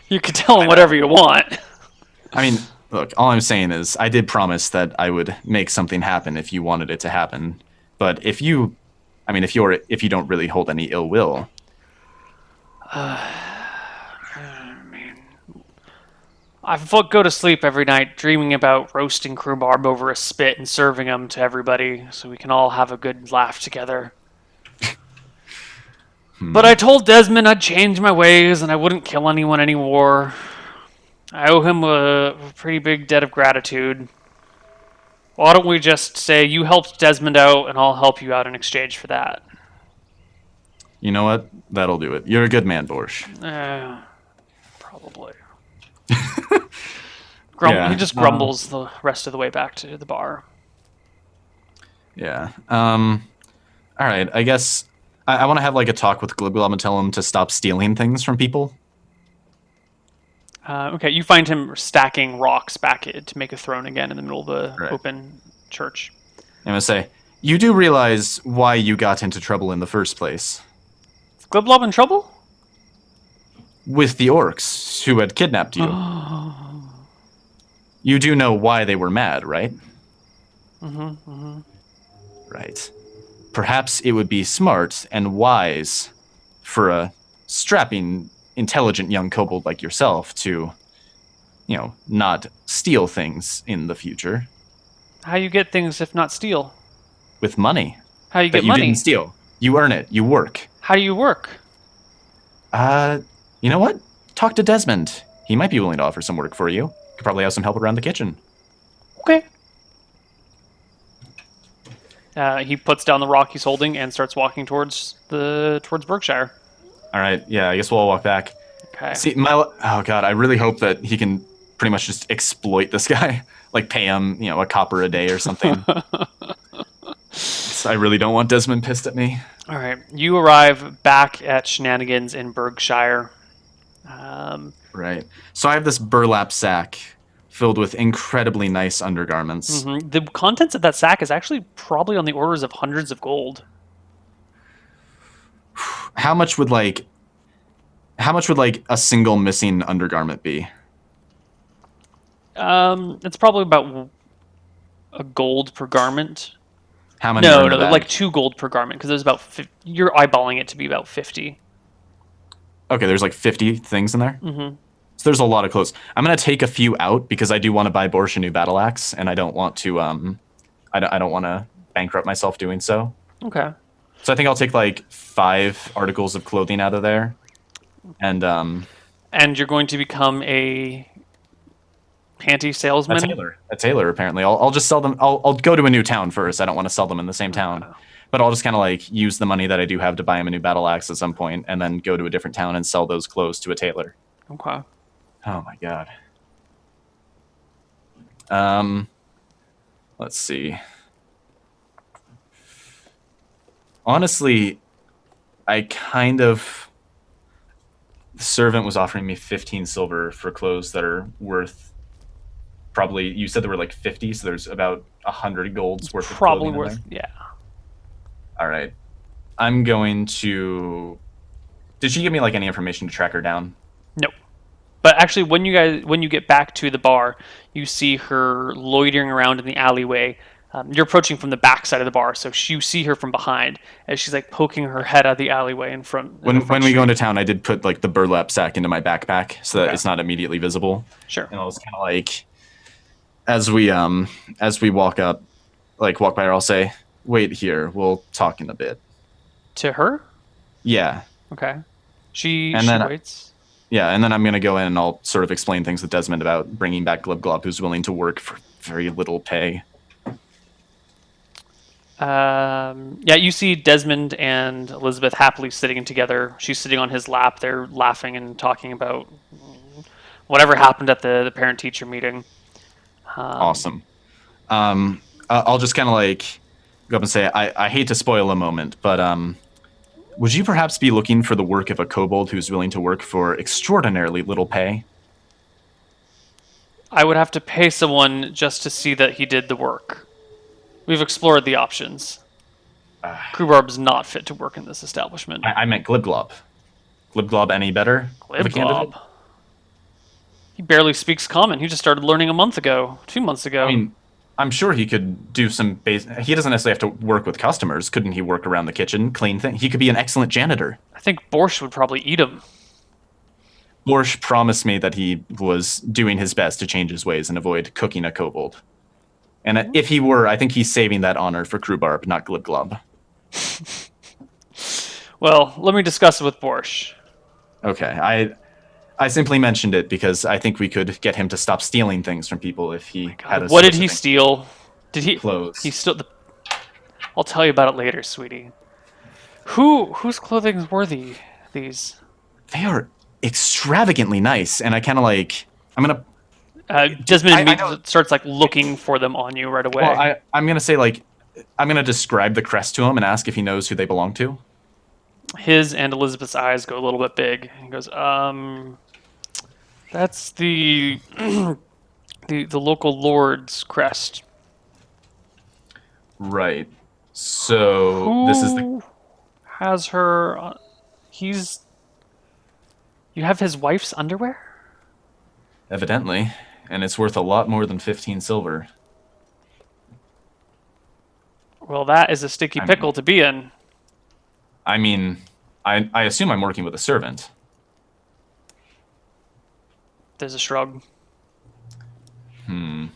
you can tell him whatever you want. I mean, look, all I'm saying is I did promise that I would make something happen if you wanted it to happen. But if you don't really hold any ill will. I go to sleep every night dreaming about roasting Crewbarb over a spit and serving him to everybody so we can all have a good laugh together. But I told Desmond I'd change my ways and I wouldn't kill anyone anymore. I owe him a pretty big debt of gratitude. Why don't we just say you helped Desmond out and I'll help you out in exchange for that? You know what? That'll do it. You're a good man, Borscht. Probably. Yeah, he just grumbles the rest of the way back to the bar. Yeah. All right. I guess I want to have like a talk with Glibglob and tell him to stop stealing things from people. Okay, you find him stacking rocks back to make a throne again in the middle of the Right. open church. I'm gonna say, you do realize why you got into trouble in the first place Is Gliblob in trouble? with the orcs who had kidnapped you. You do know why they were mad, right? Right. Perhaps it would be smart and wise for a strapping, intelligent young kobold like yourself to, not steal things in the future How you get things if not steal? with money How you that get you money? didn't steal. You earn it. You work. How do you work? You know what? Talk to Desmond. He might be willing to offer some work for you. Could probably have some help around the kitchen. Okay. He puts down the rock he's holding and starts walking towards Berkshire. All right. Yeah, I guess we'll all walk back. Okay. See, oh god, I really hope that he can pretty much just exploit this guy, like pay him, a copper a day or something. I really don't want Desmond pissed at me. All right. You arrive back at Shenanigans in Berkshire. Right. So I have this burlap sack filled with incredibly nice undergarments. The contents of that sack is actually probably on the orders of hundreds of gold. How much would a single missing undergarment be? It's probably about a gold per garment. How many? are in No, a bag? like 2 gold per garment because there's about you're eyeballing it to be about 50. Okay, there's like 50 things in there. Mm-hmm. So there's a lot of clothes. I'm gonna take a few out because I do want to buy Borsch a new battle axe, and I don't want to I don't want to bankrupt myself doing so. Okay. So I think I'll take like 5 articles of clothing out of there, and And you're going to become a panty salesman. a tailor apparently. I'll just sell them. I'll go to a new town first. I don't want to sell them in the same town, but I'll just kind of like use the money that I do have to buy him a new battle axe at some point, and then go to a different town and sell those clothes to a tailor. Okay. Oh my god. Let's see. Honestly, the servant was offering me 15 silver for clothes that are worth probably, you said there were like 50, so there's about 100 golds worth Probably of clothing worth. in there. Yeah. All right. I'm going to... Did she give me like any information to track her down? Nope. But actually, when you get back to the bar, you see her loitering around in the alleyway. You're approaching from the back side of the bar, so you see her from behind as she's like poking her head out the alleyway in front. When we go into town, I did put like the burlap sack into my backpack so that it's not immediately visible. Sure. And I was kind of like, as we walk by her, I'll say, "Wait here. We'll talk in a bit." To her? Yeah. Okay. She then- waits. Yeah, and then I'm going to go in and I'll sort of explain things with Desmond about bringing back Glibglob, who's willing to work for very little pay. Yeah, you see Desmond and Elizabeth happily sitting together. She's sitting on his lap. They're laughing and talking about whatever happened at the parent-teacher meeting. Awesome. I'll just kind of like go up and say, I hate to spoil a moment, but would you perhaps be looking for the work of a kobold who's willing to work for extraordinarily little pay? I would have to pay someone just to see that he did the work. We've explored the options. Krubarb's not fit to work in this establishment. I meant Glibglob. Glibglob any better? of a candidate? Glibglob. He barely speaks common. He just started learning a month ago, 2 months ago. I mean, I'm sure he could do some he doesn't necessarily have to work with customers. Couldn't he work around the kitchen, clean things? He could be an excellent janitor. I think Borsch would probably eat him. Borsch promised me that he was doing his best to change his ways and avoid cooking a kobold. And if he were, I think he's saving that honor for Krubarb, not Glibglob. Well, let me discuss it with Borsch. Okay, I simply mentioned it because I think we could get him to stop stealing things from people if he had a What did he specific steal? Did he? clothes. He stole the. I'll tell you about it later, sweetie. Whose clothing were these? They are extravagantly nice, and I kind of like. I'm gonna. Desmond I immediately starts like looking for them on you right away. Well, I'm gonna say like, I'm gonna describe the crest to him and ask if he knows who they belong to. His and Elizabeth's eyes go a little bit big. He goes, That's the the local lord's crest. Right. So Who this is the has her? He's. You have his wife's underwear? evidently, and it's worth a lot more than 15 silver. Well, that is a sticky I pickle mean, to be in. I assume I'm working with a servant. There's a shrug. Hmm.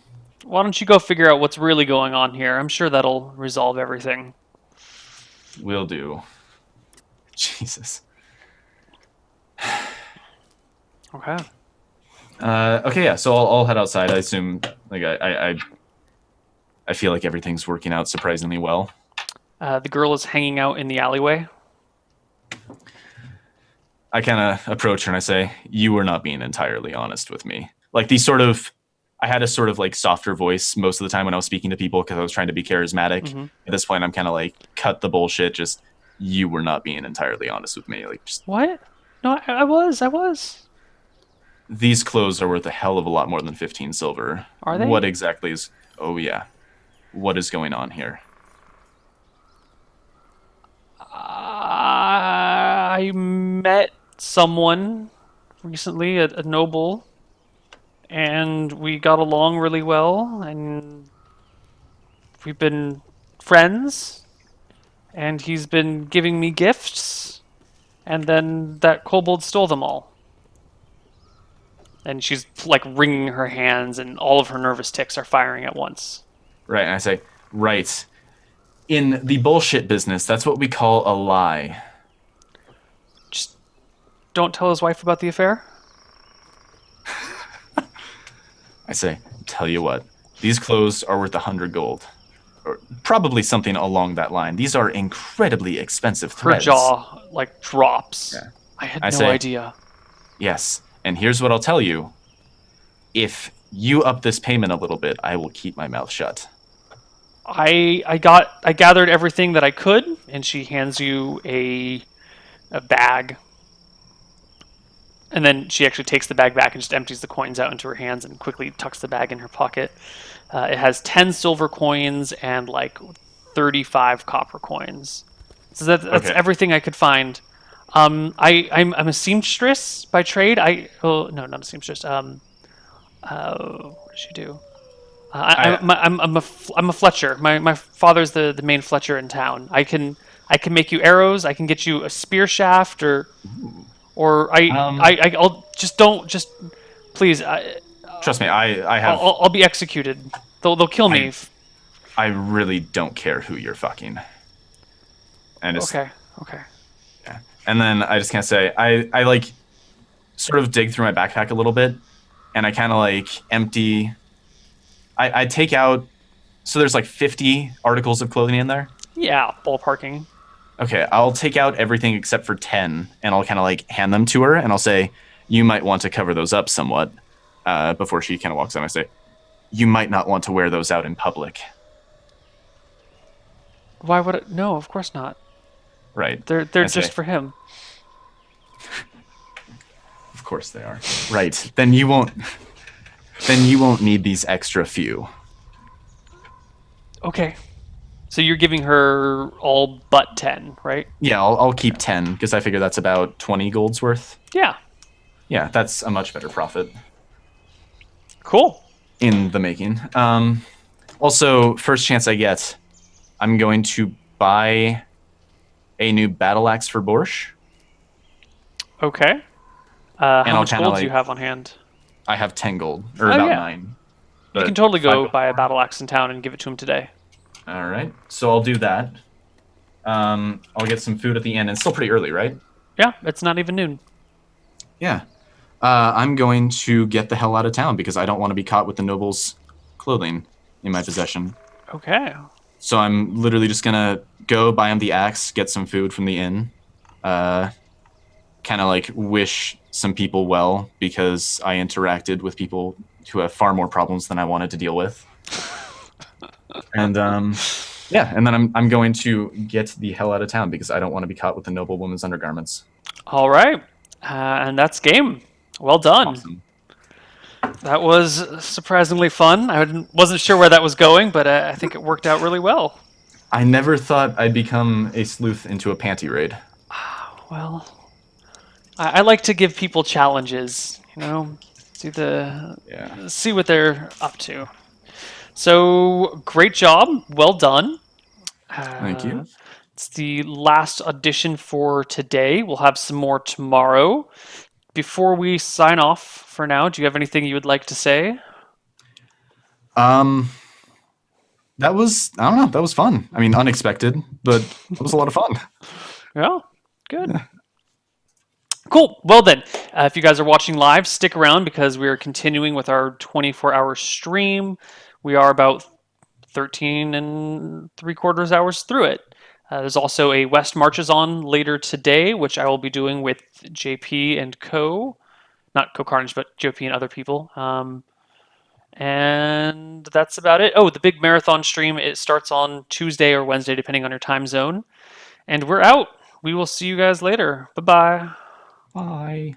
Why don't you go figure out what's really going on here? I'm sure that'll resolve everything. Will do. Jesus. Okay. Okay, yeah. So I'll head outside. I assume, like, I feel like everything's working out surprisingly well. The girl is hanging out in the alleyway. I kind of approach her and I say, "You were not being entirely honest with me." Like these sort of, I had a sort of like softer voice most of the time when I was speaking to people because I was trying to be charismatic. Mhm. At this point, I'm kind of like, cut the bullshit. Just you were not being entirely honest with me. Like, just What? No, I was. these clothes are worth a hell of a lot more than 15 silver. Are they? What exactly is? Oh yeah, what is going on here? I met someone recently, a noble, and we got along really well, and we've been friends, and he's been giving me gifts, and then that kobold stole them all. And she's like wringing her hands, and all of her nervous tics are firing at once. Right, and I say, right. In the bullshit business, that's what we call a lie. Just don't tell his wife about the affair. I say, tell you what, these clothes are worth 100 gold. Or probably something along that line. These are incredibly expensive Her threads. jaw like drops. Yeah. I had I no say- idea. Yes, and here's what I'll tell you. If you up this payment a little bit, I will keep my mouth shut. I gathered everything that I could, and she hands you a bag. And then she actually takes the bag back and just empties the coins out into her hands and quickly tucks the bag in her pocket. It has 10 silver coins and like 35 copper coins. So that's Okay. everything I could find. I'm a seamstress by trade. No, not a seamstress. What does she do? I'm a Fletcher. My father's the main Fletcher in town. I can make you arrows. I can get you a spear shaft or I'll just please. Trust me, I have. I'll be executed. They'll kill me. I really don't care who you're fucking. And it's, Okay. Yeah. And then I just can't say I like sort of dig through my backpack a little bit, and I kind of like empty. I take out. So there's like 50 articles of clothing in there. Yeah, ballparking. Okay, I'll take out everything except for 10, and I'll kind of like hand them to her, and I'll say, "You might want to cover those up somewhat." Before she kind of walks in, I say, "You might not want to wear those out in public." Why would it? No, of course not. Right. They're I just say, for him. Of course they are. Right. Then you won't. Then you won't need these extra few. Okay. So you're giving her all but 10, right? Yeah, I'll keep 10 because I figure that's about 20 gold's worth. Yeah. Yeah, that's a much better profit Cool. in the making. Also, first chance I get, I'm going to buy a new battle axe for Borsch. Okay. How I'll much kinda gold do you like- have on hand? I have 10 gold, or Oh, about yeah. 9. You But can totally go 5 buy a battle axe in town and give it to him today. All right, so I'll do that. I'll get some food at the end. It's still pretty early, right? Yeah, it's not even noon. Yeah. I'm going to get the hell out of town because I don't want to be caught with the noble's clothing in my possession. Okay. So I'm literally just gonna go buy him the axe, get some food from the inn, kind of like wish some people well because I interacted with people who have far more problems than I wanted to deal with. And yeah, and then I'm going to get the hell out of town because I don't want to be caught with the noble woman's undergarments. All right. And that's game. Well done. Awesome. That was surprisingly fun. Wasn't sure where that was going, but I think it worked out really well. I never thought I'd become a sleuth into a panty raid. Well, I like to give people challenges, you know, Yeah. see what they're up to. So great job, well done. Thank you. It's the last audition for today. We'll have some more tomorrow. Before we sign off for now, do you have anything you would like to say? That was, I don't know, that was fun. I mean, unexpected, but it was a lot of fun. Yeah, good. Cool. Well then, if you guys are watching live, stick around because we are continuing with our 24-hour stream. We are about 13 and 3/4 hours through it. There's also a West Marches on later today, which I will be doing with JP and Co. Not Co Carnage, but JP and other people. And that's about it. Oh, the big marathon stream, it starts on Tuesday or Wednesday, depending on your time zone. And we're out. We will see you guys later. Bye bye. Bye.